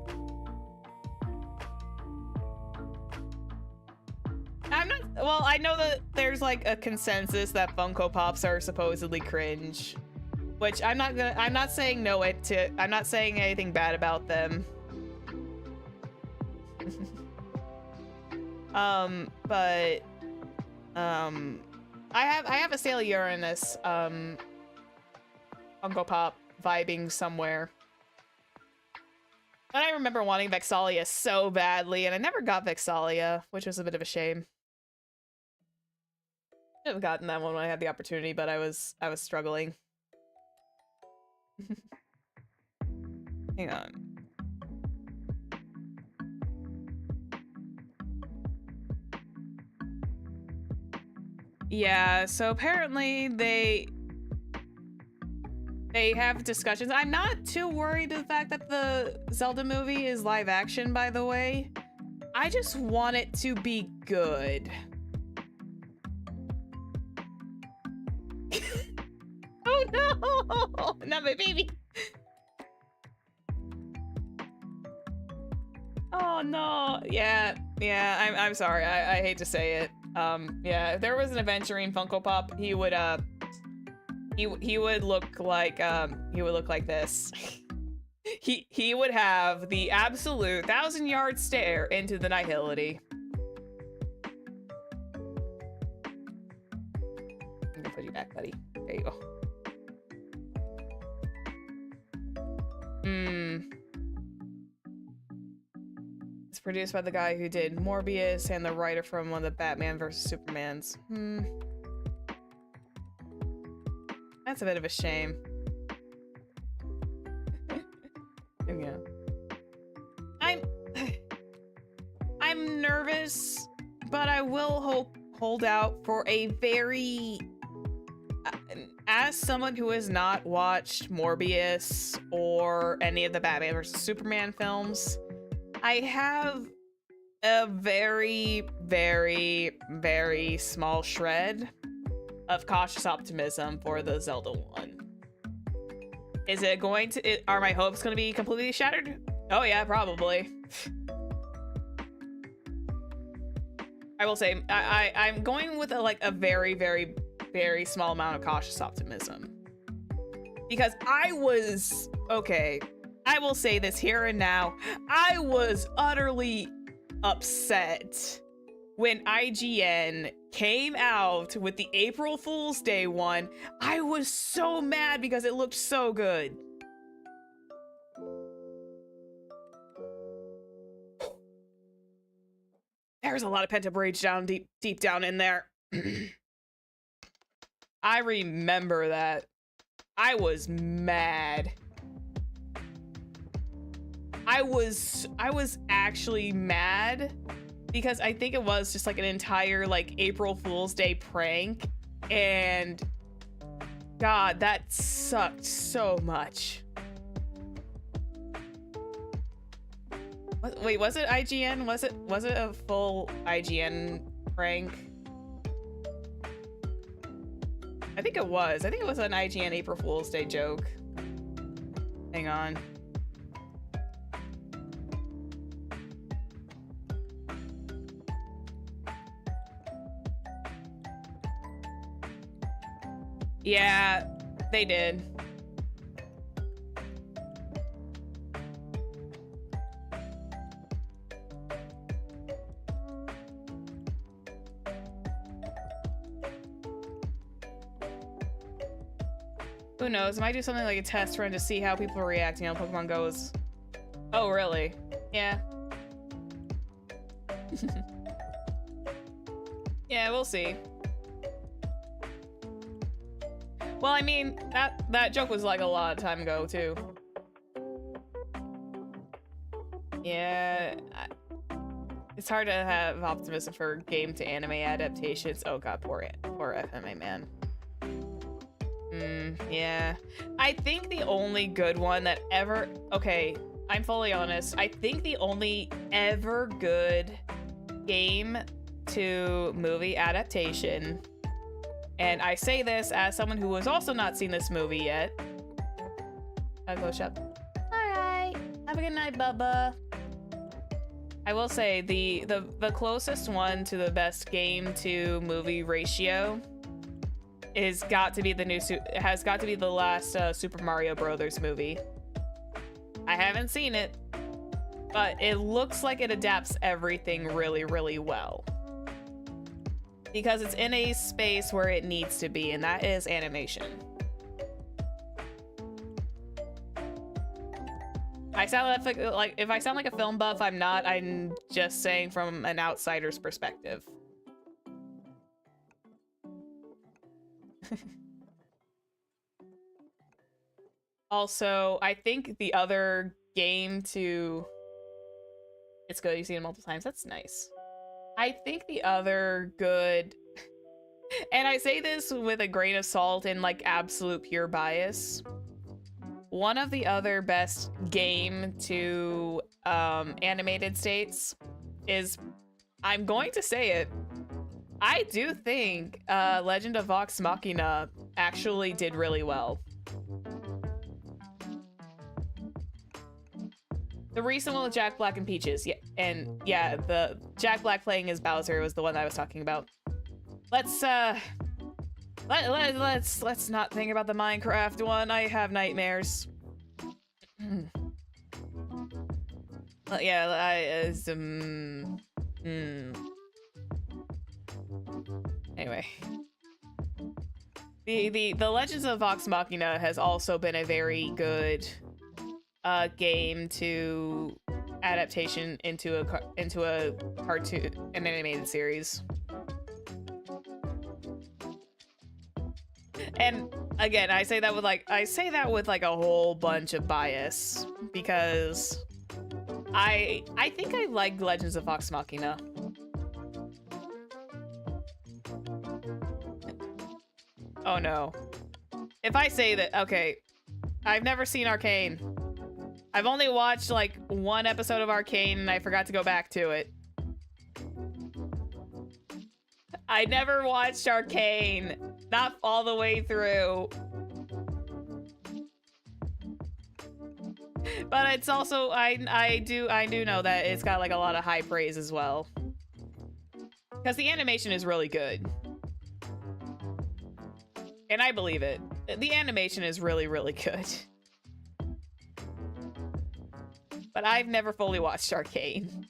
A: I'm not, well, I know that there's like a consensus that Funko Pops are supposedly cringe, which I'm not saying no it to, I'm not saying anything bad about them. But I have a Sailor Uranus Funko Pop vibing somewhere. But I remember wanting Vexalia so badly, and I never got Vexalia, which was a bit of a shame. I should have gotten that one when I had the opportunity, but I was struggling. Hang on. Yeah, so apparently they have discussions. I'm not too worried the fact that the Zelda movie is live action, by the way. I just want it to be good. Oh no! Not my baby! Oh no! Yeah, I'm sorry. I hate to say it. Yeah, if there was an Aventurine Funko Pop, he would look like this. he would have the absolute 1,000-yard stare into the nihility. I'm gonna put you back, buddy. There you go. It's produced by the guy who did Morbius and the writer from one of the Batman vs Supermans. That's a bit of a shame. Yeah. I'm nervous, but I will hold out for a very... as someone who has not watched Morbius or any of the Batman vs Superman films, I have a very, very, very small shred of cautious optimism for the Zelda one. Is it going to, are my hopes going to be completely shattered? Oh yeah, probably. I will say, I'm going with a very, very, very small amount of cautious optimism. Because I will say this here and now, I was utterly upset when IGN came out with the April Fool's Day one. I was so mad because it looked so good. There's a lot of pent-up rage down deep down in there. I remember that. I was mad. I was actually mad because I think it was just like an entire like April Fool's Day prank, and God, that sucked so much. Wait, was it IGN? Was it a full IGN prank? I think it was. I think it was an IGN April Fool's Day joke. Hang on. Yeah, they did. Who knows? I might do something like a test run to see how people are reacting on Pokemon Go's. Oh, really? Yeah. Yeah, we'll see. Well, I mean, that joke was like a lot of time ago, too. Yeah. It's hard to have optimism for game to anime adaptations. Oh god, poor FMA man. Yeah. I think the only good one that ever... Okay, I'm fully honest. I think the only ever good game to movie adaptation, and I say this as someone who has also not seen this movie yet. I'll go shop. Alright. Have a good night, Bubba. I will say the closest one to the best game to movie ratio has got to be the last Super Mario Brothers movie. I haven't seen it, but it looks like it adapts everything really, really well. Because it's in a space where it needs to be, and that is animation. I sound like if I sound like a film buff, I'm not. I'm just saying from an outsider's perspective. Also, I think the other game to... It's good, you've seen it multiple times. That's nice. I think the other good... And I say this with a grain of salt and like absolute pure bias. One of the other best game to animated states is, I'm going to say it, I do think Legend of Vox Machina actually did really well. The recent one with Jack Black and Peaches, yeah, and yeah, the Jack Black playing as Bowser was the one I was talking about. Let's not think about the Minecraft one. I have nightmares. Yeah, Anyway, the Legends of Vox Machina has also been a very good game to adaptation into a cartoon, an animated series. And again, I say that with like a whole bunch of bias because I think I like Legends of Vox Machina. Oh no. If I say that, okay, I've never seen Arcane. I've only watched like one episode of Arcane and I forgot to go back to it. I never watched Arcane. Not all the way through. But it's also, I do know that it's got like a lot of high praise as well. Because the animation is really good. And I believe it. The animation is really, really good. But I've never fully watched Arcane.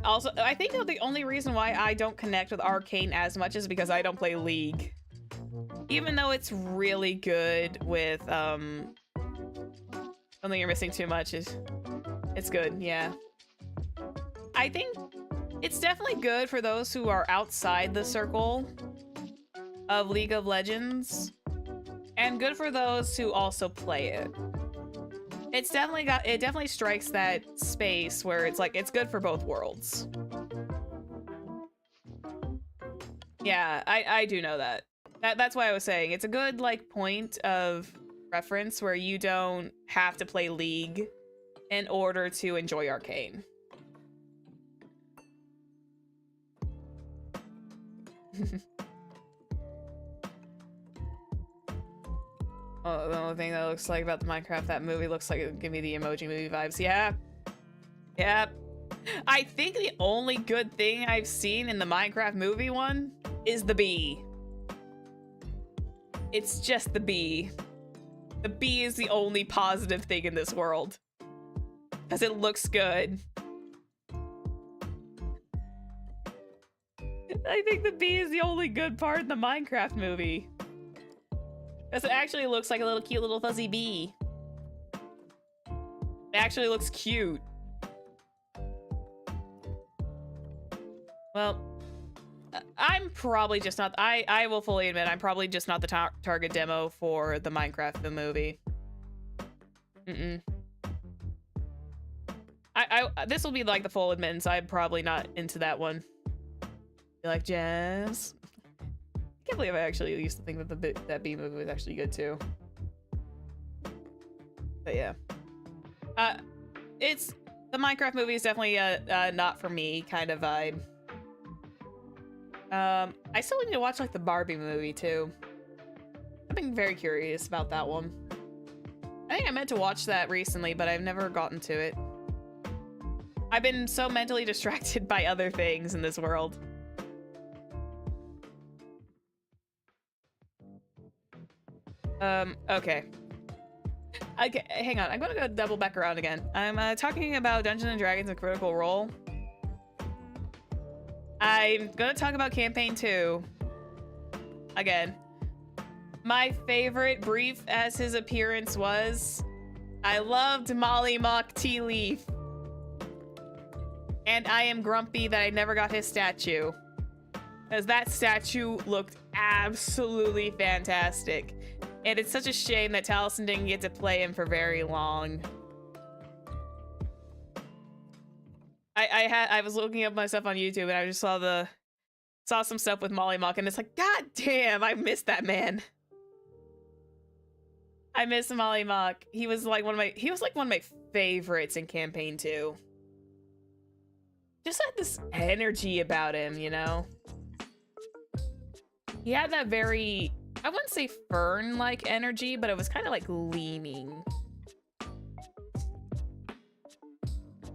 A: Also, I think the only reason why I don't connect with Arcane as much is because I don't play League. Even though it's really good with, something you're missing too much is... It's good, yeah. I think it's definitely good for those who are outside the circle of League of Legends. And good for those who also play it. It definitely strikes that space where it's like, it's good for both worlds. Yeah, I do know that. That's why I was saying it's a good like point of reference where you don't have to play League in order to enjoy Arcane. Oh, the only thing that looks like about the Minecraft, that movie looks like it would give me the Emoji Movie vibes. Yeah. Yep. I think the only good thing I've seen in the Minecraft movie one is the bee. It's just the bee. The bee is the only positive thing in this world. Because it looks good. I think the bee is the only good part in the Minecraft movie. Because it actually looks like a little cute little fuzzy bee. It actually looks cute. Well, I'm probably just not... I will fully admit, I'm probably just not the target demo for the Minecraft the movie. I this will be like the full admittance. I'm probably not into that one. You like jazz? I can't believe I actually used to think that that B movie was actually good too. But yeah, it's the Minecraft movie is definitely a not for me kind of vibe. I still need to watch like the Barbie movie too. I've been very curious about that one. I think I meant to watch that recently, but I've never gotten to it. I've been so mentally distracted by other things in this world. Okay. Okay, hang on. I'm gonna go double back around again. I'm talking about Dungeons & Dragons and Critical Role. I'm gonna talk about Campaign 2. Again. My favorite brief as his appearance was, I loved Molly Mock Tea Leaf. And I am grumpy that I never got his statue. Because that statue looked absolutely fantastic. And it's such a shame that Taliesin didn't get to play him for very long. I was looking up my stuff on YouTube and I just saw some stuff with Molly Mock and it's like, god damn, I missed that man. I miss Molly Mock. He was like one of my favorites in Campaign 2. Just had this energy about him, you know? He had that very, I wouldn't say fern-like energy, but it was kind of like gleaming.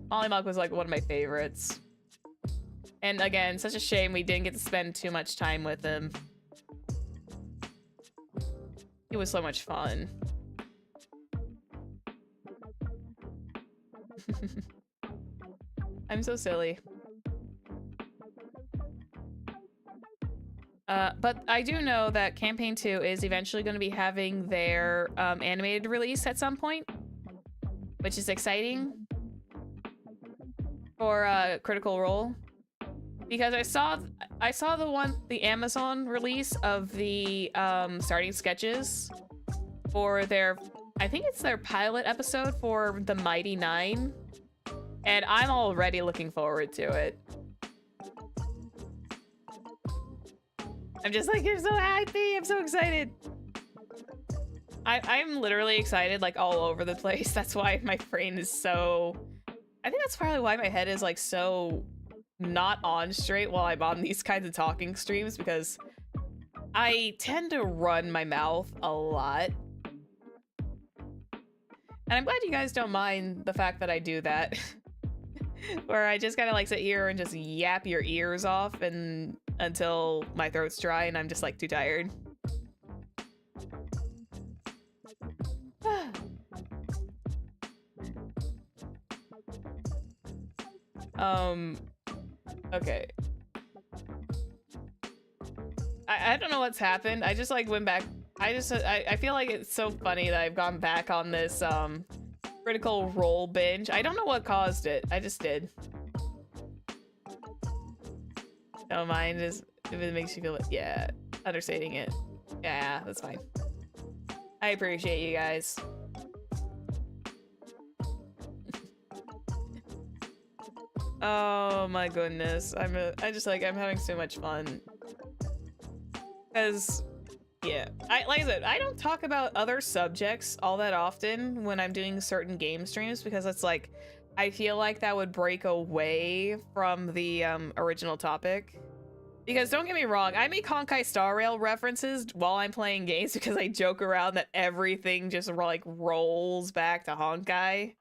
A: Molly Mock was like one of my favorites. And again, such a shame we didn't get to spend too much time with him. It was so much fun. I'm so silly. But I do know that Campaign 2 is eventually going to be having their animated release at some point, which is exciting for Critical Role, because I saw the Amazon release of the starting sketches for their, I think it's their pilot episode for the Mighty Nine, and I'm already looking forward to it. I'm just like, you're so happy. I'm so excited. I'm literally excited like all over the place. That's why my brain is so, I think that's probably why my head is like so not on straight while I'm on these kinds of talking streams, because I tend to run my mouth a lot. And I'm glad you guys don't mind the fact that I do that. Where I just kind of like sit here and just yap your ears off and until my throat's dry and I'm just like too tired. Okay. I don't know what's happened. I just like went back. I feel like it's so funny that I've gone back on this Critical Role binge. I don't know what caused it. I just did. Don't mind if it makes you feel it. Yeah, understating it. Yeah, that's fine. I appreciate you guys. Oh my goodness. I'm having so much fun. Cause yeah, like I said, I don't talk about other subjects all that often when I'm doing certain game streams, because it's like, I feel like that would break away from the original topic. Because don't get me wrong, I make Honkai Star Rail references while I'm playing games because I joke around that everything just like rolls back to Honkai.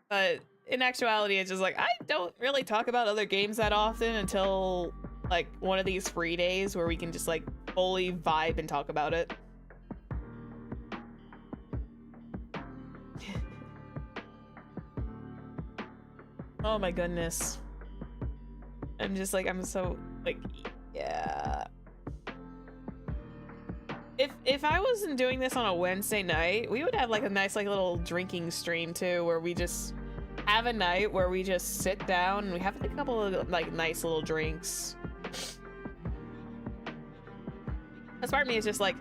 A: But in actuality, it's just like, I don't really talk about other games that often until like one of these free days where we can just like fully vibe and talk about it. Oh my goodness. I'm just like, I'm so like, yeah. If I wasn't doing this on a Wednesday night, we would have like a nice like little drinking stream too, where we just have a night where we just sit down and we have like a couple of like nice little drinks. This part of me is just like,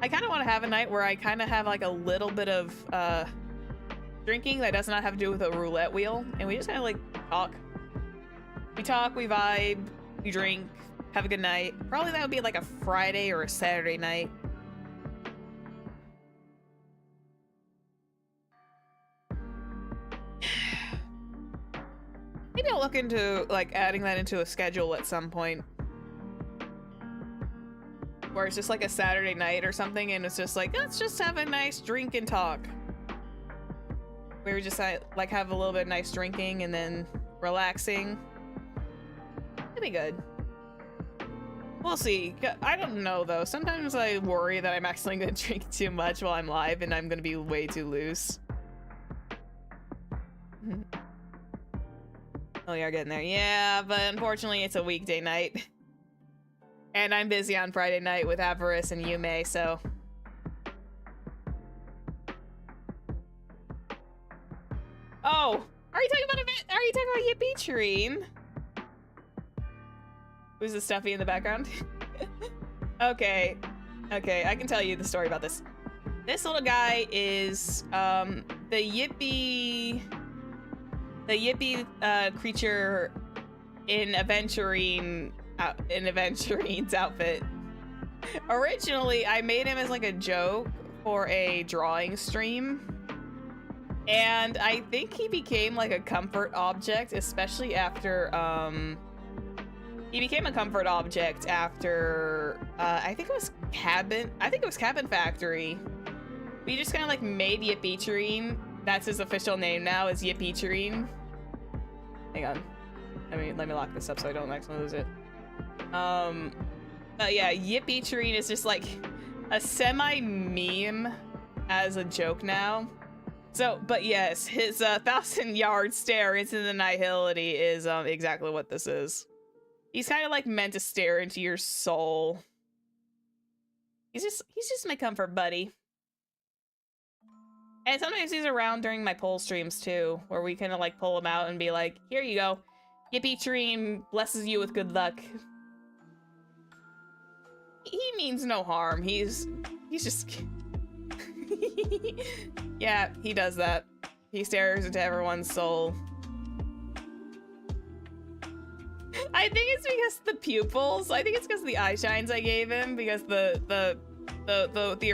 A: I kind of want to have a night where I kind of have like a little bit of drinking that does not have to do with a roulette wheel, and we just kind of like talk. We talk, we vibe, we drink, have a good night. Probably that would be like a Friday or a Saturday night. Maybe I'll look into like adding that into a schedule at some point. Where it's just like a Saturday night or something and it's just like, let's just have a nice drink and talk. Where we just like have a little bit of nice drinking and then relaxing. It'd be good. We'll see. I don't know though. Sometimes I worry that I'm actually gonna drink too much while I'm live and I'm gonna be way too loose. Oh, you're getting there. Yeah, but unfortunately it's a weekday night. And I'm busy on Friday night with Avarice and Yume, so... Oh! Are you talking about Yippee Treen? Who's the stuffy in the background? Okay. Okay, I can tell you the story about this. This little guy is, the Yippee creature in Aventurine's outfit. Originally, I made him as like a joke for a drawing stream. And I think he became like a comfort object, especially after, he became a comfort object after, I think it was Cabin Factory. We just kind of like made Yippee-Treen. That's his official name now, is Yippee-Treen. Hang on. Let me lock this up so I don't actually lose it. Yeah, Yippee-Treen is just like a semi-meme as a joke now. So, but yes, his 1,000-yard stare into the nihility is exactly what this is. He's kind of like meant to stare into your soul. He's just my comfort buddy. And sometimes he's around during my poll streams too, where we kind of like pull him out and be like, here you go. Yippee-Treen blesses you with good luck. He means no harm. He's just... Yeah, he does that. He stares into everyone's soul. I think it's because the pupils. I think it's because the eye shines I gave him, because the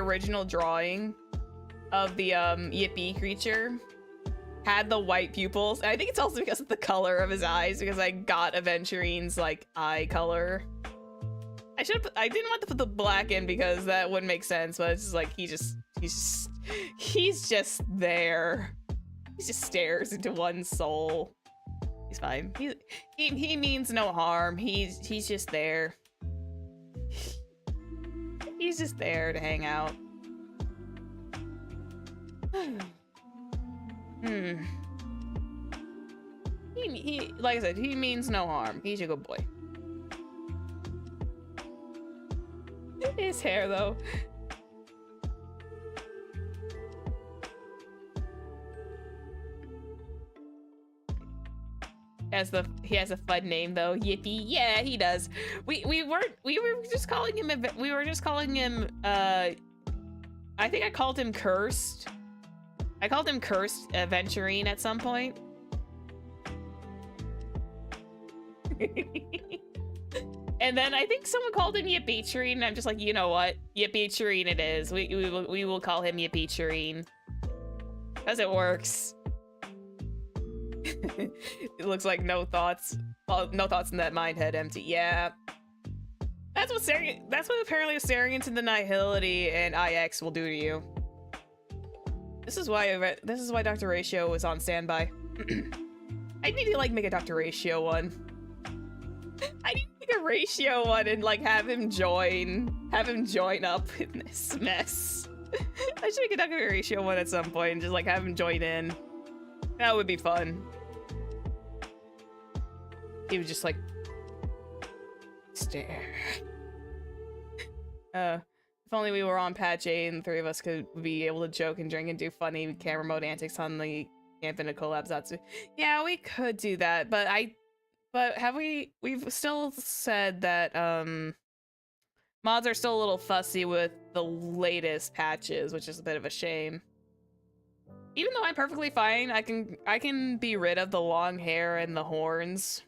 A: original drawing of the Yippee creature had the white pupils. And I think it's also because of the color of his eyes, because I got Aventurine's like eye color. I didn't want to put the black in because that wouldn't make sense, but it's just like he's just there. He just stares into one's soul. He's fine. He means no harm. He's just there. He's just there to hang out. He like I said, he means no harm. He's a good boy. His hair though. He has a fun name though. Yippee. Yeah, he does. We were just calling him I think I called him Cursed. I called him Cursed Aventurine at some point. And then I think someone called him Yippee-Treen, and I'm just like, you know what? Yippee-Treen it is. We will call him Yippee-Treen. Because it works. It looks like no thoughts. Well, no thoughts in that mind head empty. Yeah. That's what apparently staring into the nihility and IX will do to you. This is why Dr. Ratio was on standby. I need to like make a Dr. Ratio one. I need to make a Ratio one and like have him join up in this mess. I should make a Dr. Ratio one at some point and just like have him join in. That would be fun. He would just like stare. If only we were on patch 8 and the three of us could be able to joke and drink and do funny camera mode antics on the Infinite Collab Zatsu. Yeah, we could do that, but we've still said that mods are still a little fussy with the latest patches, which is a bit of a shame. Even though I'm perfectly fine, I can be rid of the long hair and the horns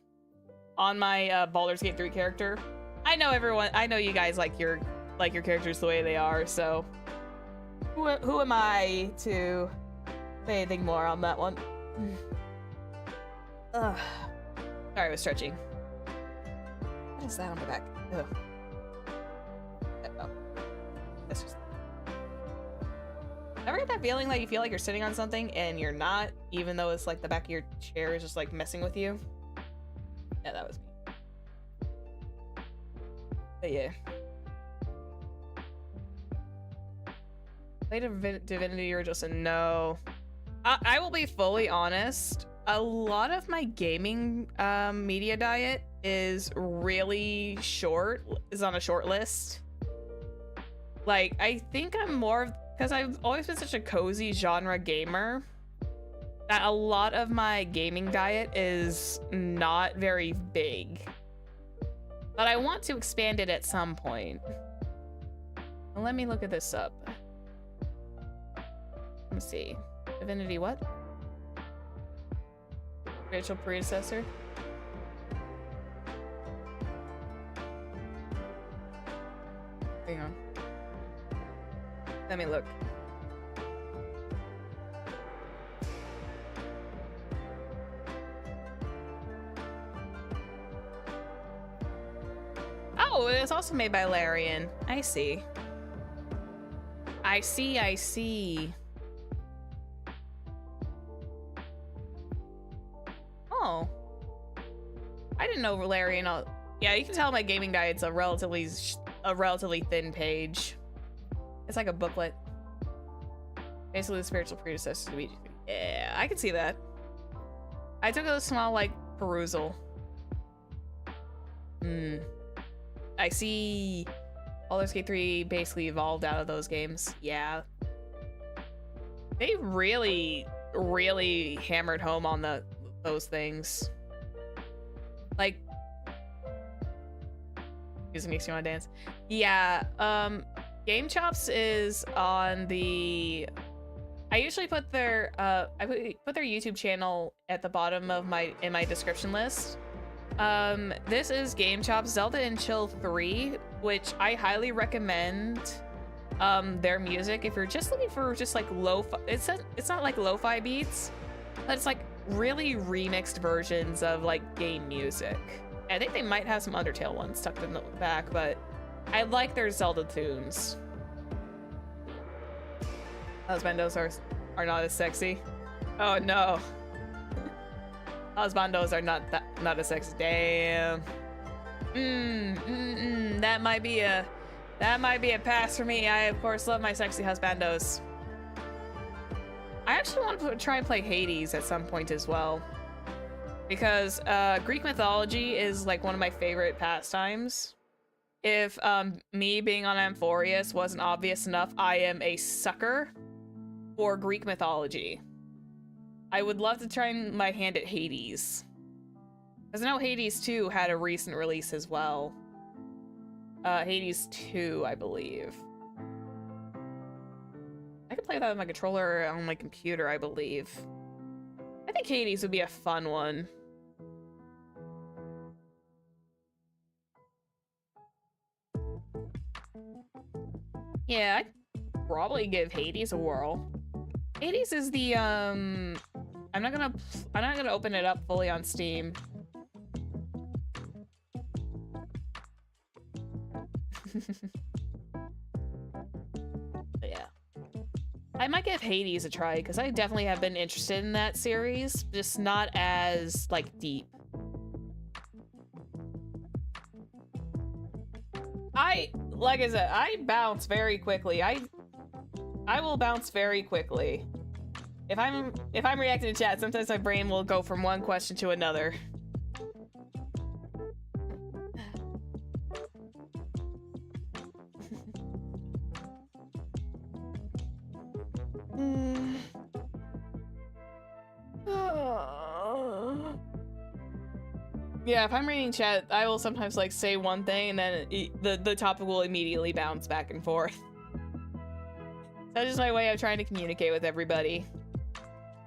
A: on my Baldur's Gate 3 character. I know you guys like your characters the way they are, so who am I to say anything more on that one? Ugh. Sorry, I was stretching. What is that on my back? Ugh. Oh. That's just... Ever get that feeling that you feel like you're sitting on something and you're not, even though it's like the back of your chair is just like messing with you? Yeah, that was me. But yeah. Play Divinity or just a no. I will be fully honest. A lot of my gaming media diet is really short, is on a short list. Like, I think I'm more of, because I've always been such a cozy genre gamer, that a lot of my gaming diet is not very big. But I want to expand it at some point. Well, let me look at this up. Let me see. Divinity what? Spiritual predecessor? Hang on. Let me look. Oh, it was also made by Larian. I see. I see. Oh. I didn't know Larian. Yeah, you can tell my gaming diet's a relatively thin page. It's like a booklet. Basically the spiritual predecessor to VTuber. Yeah, I can see that. I took a small, like, perusal. I see. Baldur's Gate 3 basically evolved out of those games. Yeah. They really, really hammered home on those things. Like, music makes you want to dance. Yeah, Game Chops is on the... I usually put their put their YouTube channel at the bottom of in my description list. This is Game Chops Zelda and Chill 3, which I highly recommend their music if you're just looking for just like lo-fi. It's not like lo-fi beats, but it's like really remixed versions of like game music. I think they might have some Undertale ones tucked in the back, but I like their Zelda tunes. Husbandos are not as sexy. Oh no. Husbandos are not as sexy. Damn. That might be a pass for me. I of course love my sexy husbandos. I actually want to try and play Hades at some point as well, because Greek mythology is like one of my favorite pastimes. If me being on Amphorius wasn't obvious enough, I am a sucker for Greek mythology. I would love to try my hand at Hades, because I know Hades 2 had a recent release as well. Hades 2, I believe. I could play that on my controller or on my computer, I believe. I think Hades would be a fun one. Yeah, I'd probably give Hades a whirl. Hades is the I'm not gonna open it up fully on Steam. But yeah, I might give Hades a try because I definitely have been interested in that series, just not as like deep. Like I said, I bounce very quickly. I will bounce very quickly. If I'm reacting to chat, sometimes my brain will go from one question to another. Yeah, if I'm reading chat, I will sometimes like say one thing and then the topic will immediately bounce back and forth. That's just my way of trying to communicate with everybody.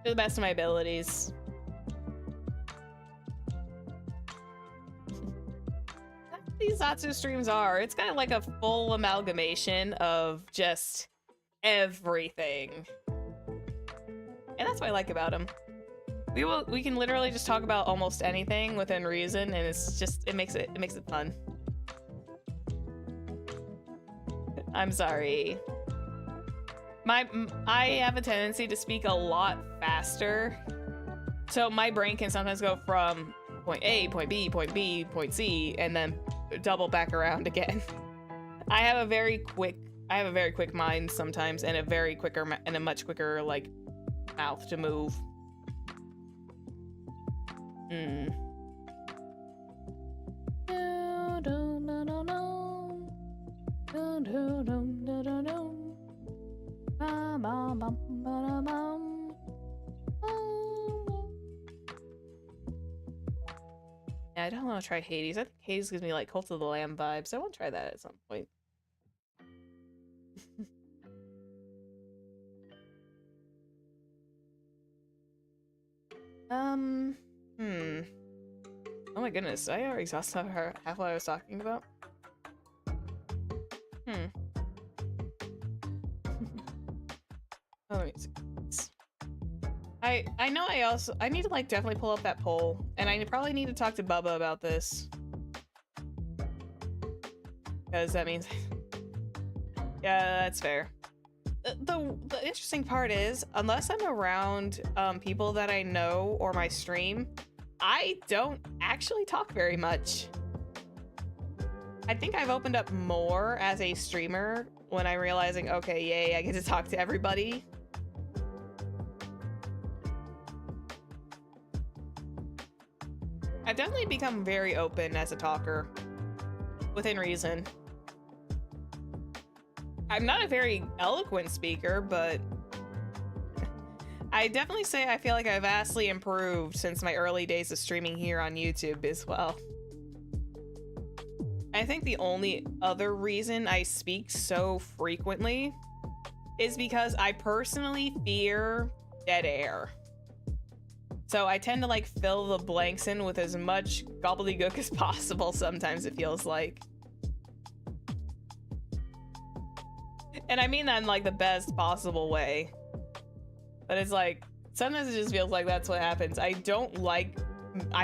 A: To the best of my abilities. That's what these Zatsu streams are. It's kind of like a full amalgamation of just everything. And that's what I like about them. We can literally just talk about almost anything within reason, and it's just it makes it fun. I'm sorry. I have a tendency to speak a lot faster, so my brain can sometimes go from point A, point B, point B, point C, and then double back around again. I have a very quick mind sometimes, and a much quicker like mouth to move. Yeah, I don't want to try Hades. I think Hades gives me like Cult of the Lamb vibes. I want to try that at some point. Oh my goodness, I already exhausted half what I was talking about. Oh, let me see. I know I need to like definitely pull up that poll, and I probably need to talk to Bubba about this. Because that means yeah, that's fair. The interesting part is, unless I'm around people that I know or my stream, I don't actually talk very much. I think I've opened up more as a streamer when I'm realizing, okay, yay, I get to talk to everybody. I've definitely become very open as a talker, within reason. I'm not a very eloquent speaker, but I definitely say I feel like I've vastly improved since my early days of streaming here on YouTube as well. I think the only other reason I speak so frequently is because I personally fear dead air. So I tend to like fill the blanks in with as much gobbledygook as possible sometimes, it feels like. And I mean that in like the best possible way. But it's like, sometimes it just feels like that's what happens. I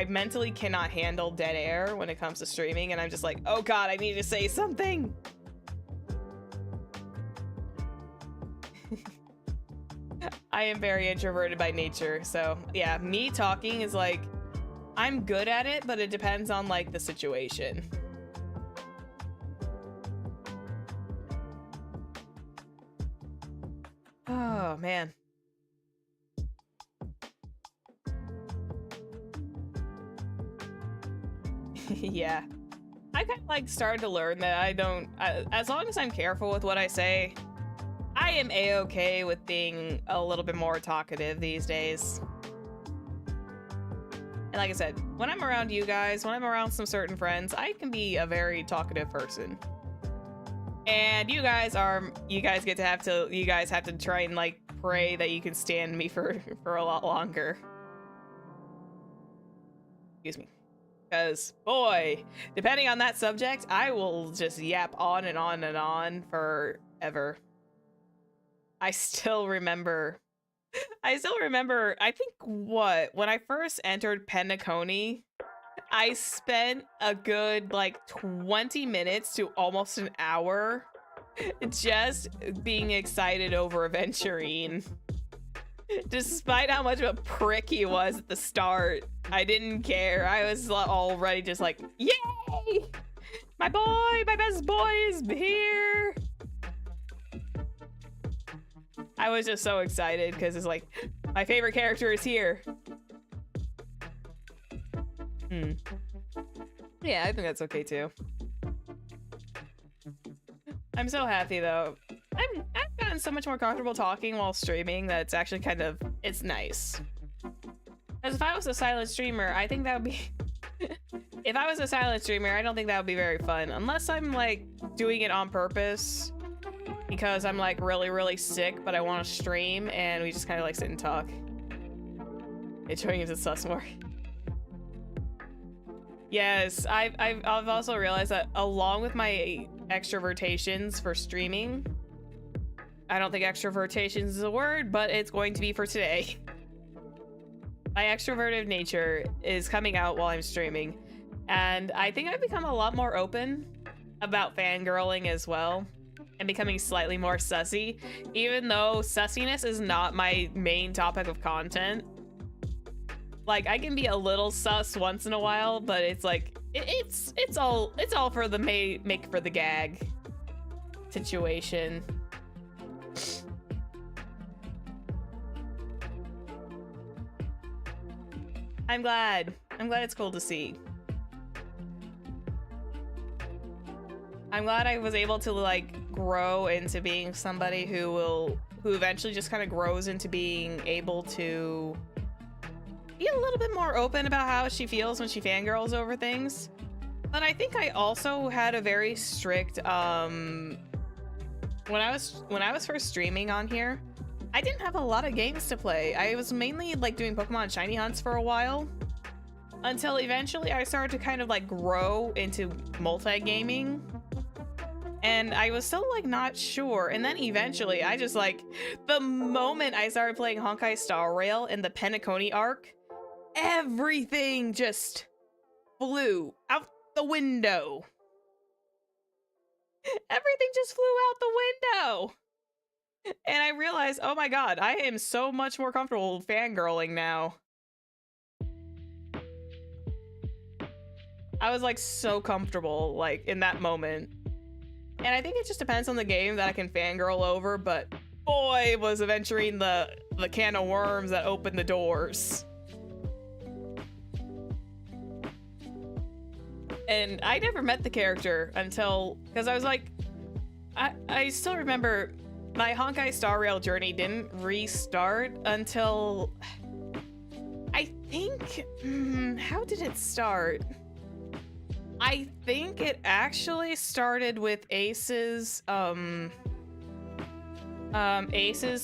A: mentally cannot handle dead air when it comes to streaming, and I'm just like, oh god, I need to say something. I am very introverted by nature, so yeah, me talking is like, I'm good at it, but it depends on like the situation. Oh man. Yeah. I kind of like started to learn that as long as I'm careful with what I say, I am a-okay with being a little bit more talkative these days. And like I said, when I'm around you guys, when I'm around some certain friends, I can be a very talkative person. And you guys have to try and like pray that you can stand me for a lot longer. Excuse me. Because boy, depending on that subject, I will just yap on and on and on forever. I still remember, I think when I first entered Penacony, I spent a good like 20 minutes to almost an hour just being excited over Aventurine. Despite how much of a prick he was at the start, I didn't care. I was already just like, yay! My best boy is here! I was just so excited because it's like, my favorite character is here. Yeah, I think that's okay too. I'm so happy though. I've gotten so much more comfortable talking while streaming that it's actually it's nice. Because if I was a silent streamer, I think that would be... If I was a silent streamer, I don't think that would be very fun. Unless I'm like doing it on purpose because I'm like really, really sick, but I want to stream and we just kind of like sit and talk. Enjoying it to sus more. Yes, I've also realized that along with my extrovertations for streaming, I don't think extrovertations is a word, but it's going to be for today. My extroverted nature is coming out while I'm streaming, and I think I've become a lot more open about fangirling as well, and becoming slightly more sussy, even though sussiness is not my main topic of content. Like, I can be a little sus once in a while, but it's like it's all for the make for the gag situation. I'm glad it's cool to see. I'm glad I was able to like grow into being somebody who eventually just kind of grows into being able to be a little bit more open about how she feels when she fangirls over things. But I think I also had a very strict when I was first streaming on here, I didn't have a lot of games to play. I was mainly like doing Pokemon shiny hunts for a while, until eventually I started to kind of like grow into multi-gaming. And I was still like not sure, and then eventually I just like, the moment I started playing Honkai Star Rail in the Penacony arc, everything just flew out the window. Everything just flew out the window. And I realized, oh my god, I am so much more comfortable fangirling now. I was like so comfortable like in that moment. And I think it just depends on the game that I can fangirl over, but boy, was adventuring the can of worms that opened the doors. And I never met the character until, because I was like, I still remember my Honkai Star Rail journey didn't restart until, I think, how did it start? I think it actually started with Ace's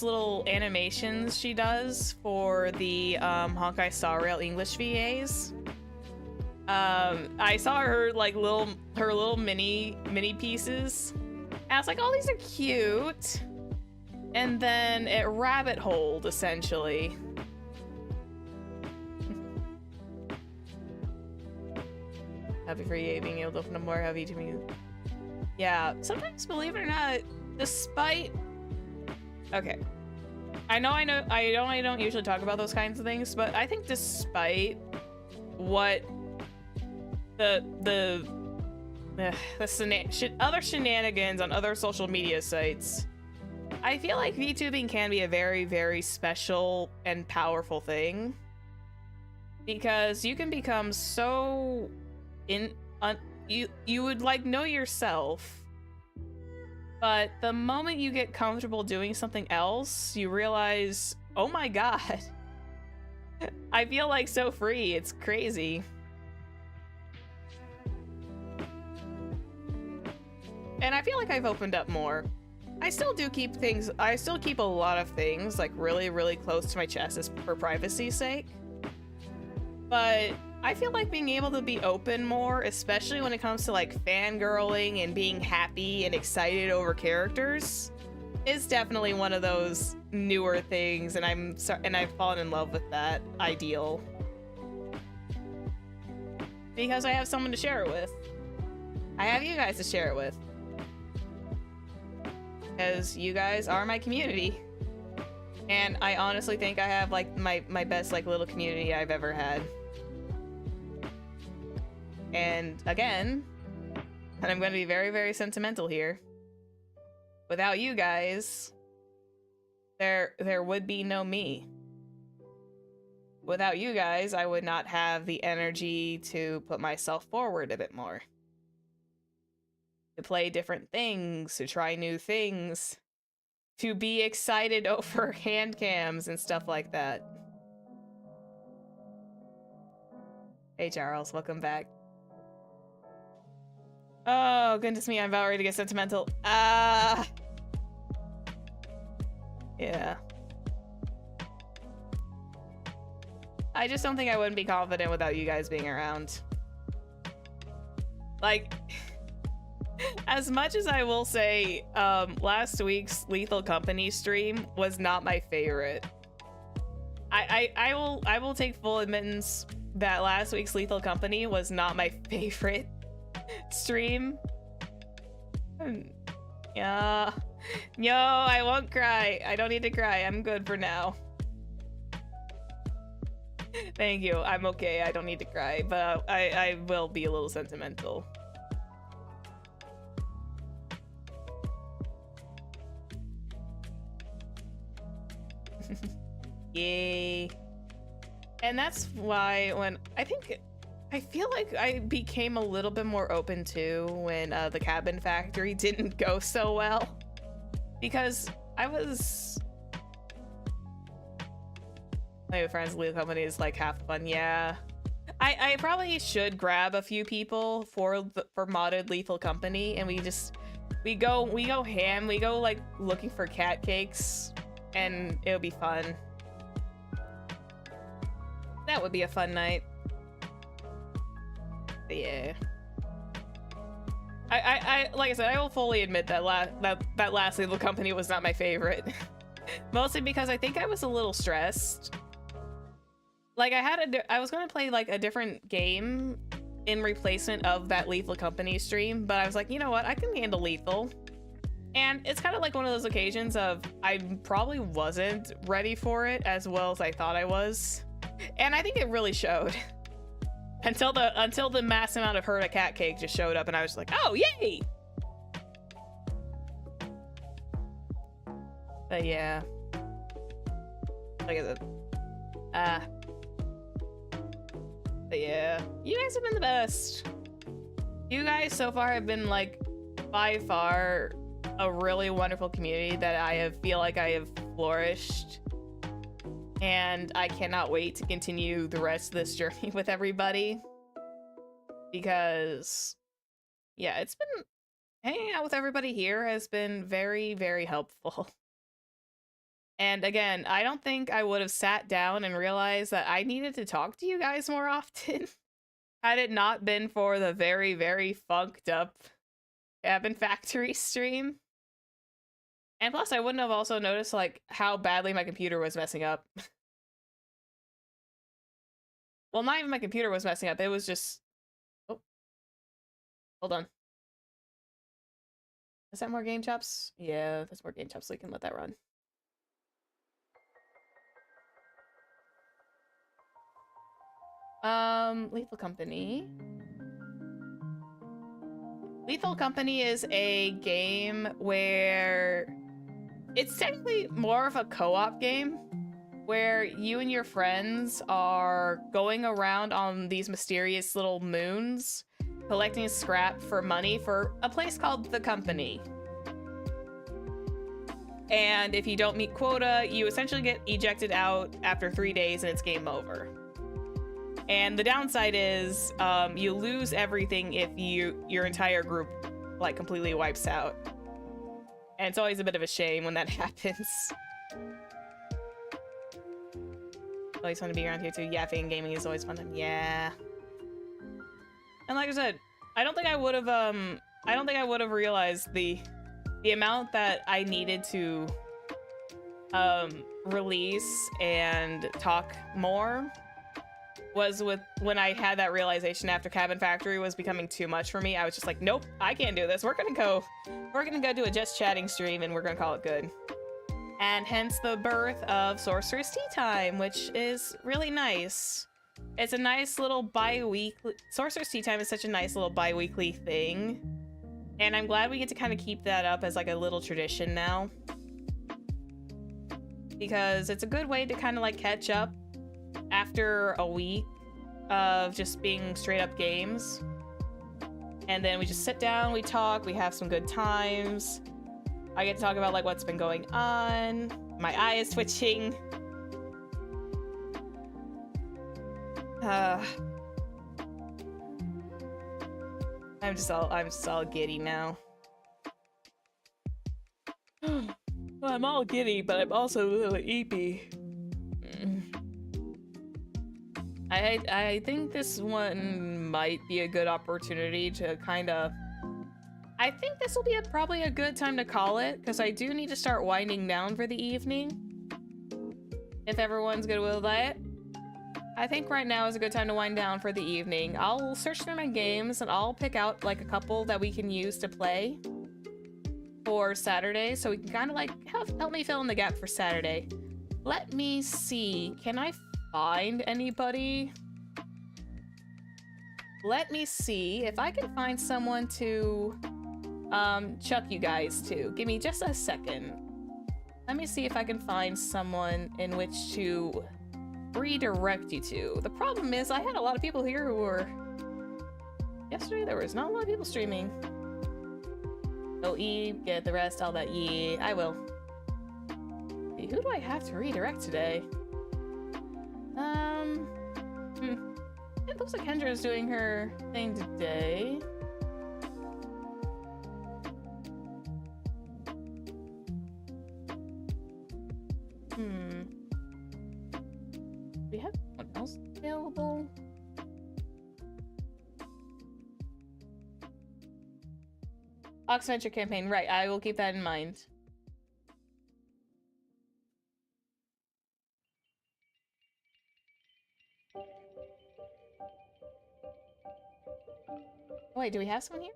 A: little animations she does for the Honkai Star Rail English VAs. I saw her like her little mini pieces, and I was like, oh, these are cute. And then it rabbit holed essentially. Happy for you being able to open up more heavy to me. Yeah, sometimes, believe it or not, despite, okay, I don't usually talk about those kinds of things, but I think despite what the other shenanigans on other social media sites, I feel like VTubing can be a very, very special and powerful thing, because you can become so you would like know yourself, but the moment you get comfortable doing something else, you realize, oh my god, I feel like so free. It's crazy. And I feel like I've opened up more. I still keep a lot of things like really, really close to my chest for privacy's sake. But I feel like being able to be open more, especially when it comes to like fangirling and being happy and excited over characters, is definitely one of those newer things, and I've fallen in love with that ideal. Because I have someone to share it with. I have you guys to share it with. Because you guys are my community. And I honestly think I have like my best like little community I've ever had. And again, and I'm going to be very, very sentimental here, without you guys, there would be no me. Without you guys, I would not have the energy to put myself forward a bit more. To play different things, to try new things, to be excited over hand cams and stuff like that. Hey Charles, welcome back. Oh, goodness me, I'm about ready to get sentimental. Yeah. I just don't think I wouldn't be confident without you guys being around. Like, as much as I will say, last week's Lethal Company stream was not my favorite. I will take full admittance that last week's Lethal Company was not my favorite stream. Yeah. No, I won't cry. I don't need to cry. I'm good for now. Thank you. I'm okay. I don't need to cry, but I will be a little sentimental. Yay. And that's why when I feel like I became a little bit more open to when the Cabin Factory didn't go so well, because I was my friends Lethal Company is like half fun. Yeah, I probably should grab a few people for modded Lethal Company, and we go ham. We go like looking for cat cakes, and it'll be fun. That would be a fun night. But yeah. I like I said, I will fully admit that that last Lethal Company was not my favorite. Mostly because I think I was a little stressed. Like I was gonna play like a different game in replacement of that Lethal Company stream, but I was like, you know what, I can handle Lethal. And it's kind of like one of those occasions of I probably wasn't ready for it as well as I thought I was. And I think it really showed. Until the mass amount of Herda cat cake just showed up, and I was like, oh yay! But yeah. Like I said. But yeah. You guys have been the best. You guys so far have been like by far a really wonderful community that feel like I have flourished. And I cannot wait to continue the rest of this journey with everybody. Because, yeah, it's been... hanging out with everybody here has been very, very helpful. And again, I don't think I would have sat down and realized that I needed to talk to you guys more often had it not been for the very, very funked up Cabin Factory stream. And plus, I wouldn't have also noticed, like, how badly my computer was messing up. Well, not even my computer was messing up. It was just... oh. Hold on. Is that more game chops? Yeah, that's more game chops, so we can let that run. Lethal Company. Lethal Company is a game where... it's technically more of a co-op game where you and your friends are going around on these mysterious little moons collecting scrap for money for a place called The Company. And if you don't meet quota, you essentially get ejected out after 3 days and it's game over. And the downside is you lose everything if your entire group like completely wipes out. And it's always a bit of a shame when that happens. Always fun to be around here too. Yapping and gaming is always fun. Yeah. And like I said, I don't think I would have realized the amount that I needed to release and talk more was when I had that realization after Cabin Factory was becoming too much for me. I was just like, nope, I can't do this. We're gonna go do a just chatting stream and we're gonna call it good. And hence the birth of Sorceress Tea Time, which is really nice. It's a nice little bi-weekly... Sorceress Tea Time is such a nice little bi-weekly thing. And I'm glad we get to kind of keep that up as like a little tradition now. Because it's a good way to kind of like catch up after a week of just being straight up games. And then we just sit down, we talk, we have some good times. I get to talk about like what's been going on. My eye is twitching. I'm just all giddy now. I'm all giddy, but I'm also a little eepy. I think this one might be a good opportunity to kind of... I think this will be probably a good time to call it, because I do need to start winding down for the evening. If everyone's good with that. I think right now is a good time to wind down for the evening. I'll search through my games, and I'll pick out, like, a couple that we can use to play for Saturday, so we can kind of, like, help me fill in the gap for Saturday. Let me see. Can I find anybody? Let me see if I can find someone to chuck you guys to. Give me just a second. Let me see if I can find someone in which to redirect you to. The problem is I had a lot of people here who were... Yesterday there was not a lot of people streaming. Go E, get the rest, all that E. I will. Hey, who do I have to redirect today? It looks like Kendra's doing her thing today. Do we have someone else available? Oxventure campaign, right, I will keep that in mind. Oh, wait, do we have someone here?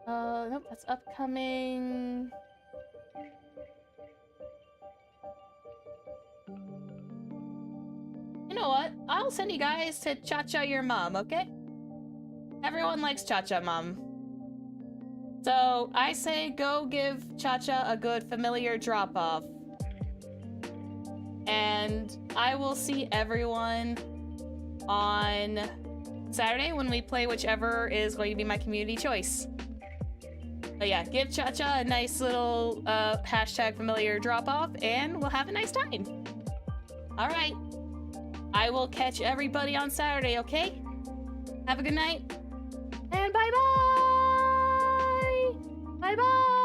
A: Nope, that's upcoming. You know what? I'll send you guys to Cha-Cha your mom, okay? Everyone likes Cha-Cha mom. So, I say go give Cha-Cha a good familiar drop-off. And I will see everyone on Saturday when we play whichever is going to be my community choice. But yeah, give Cha-Cha a nice little hashtag familiar drop-off, and we'll have a nice time. Alright. I will catch everybody on Saturday, okay? Have a good night. And bye-bye! Bye-bye!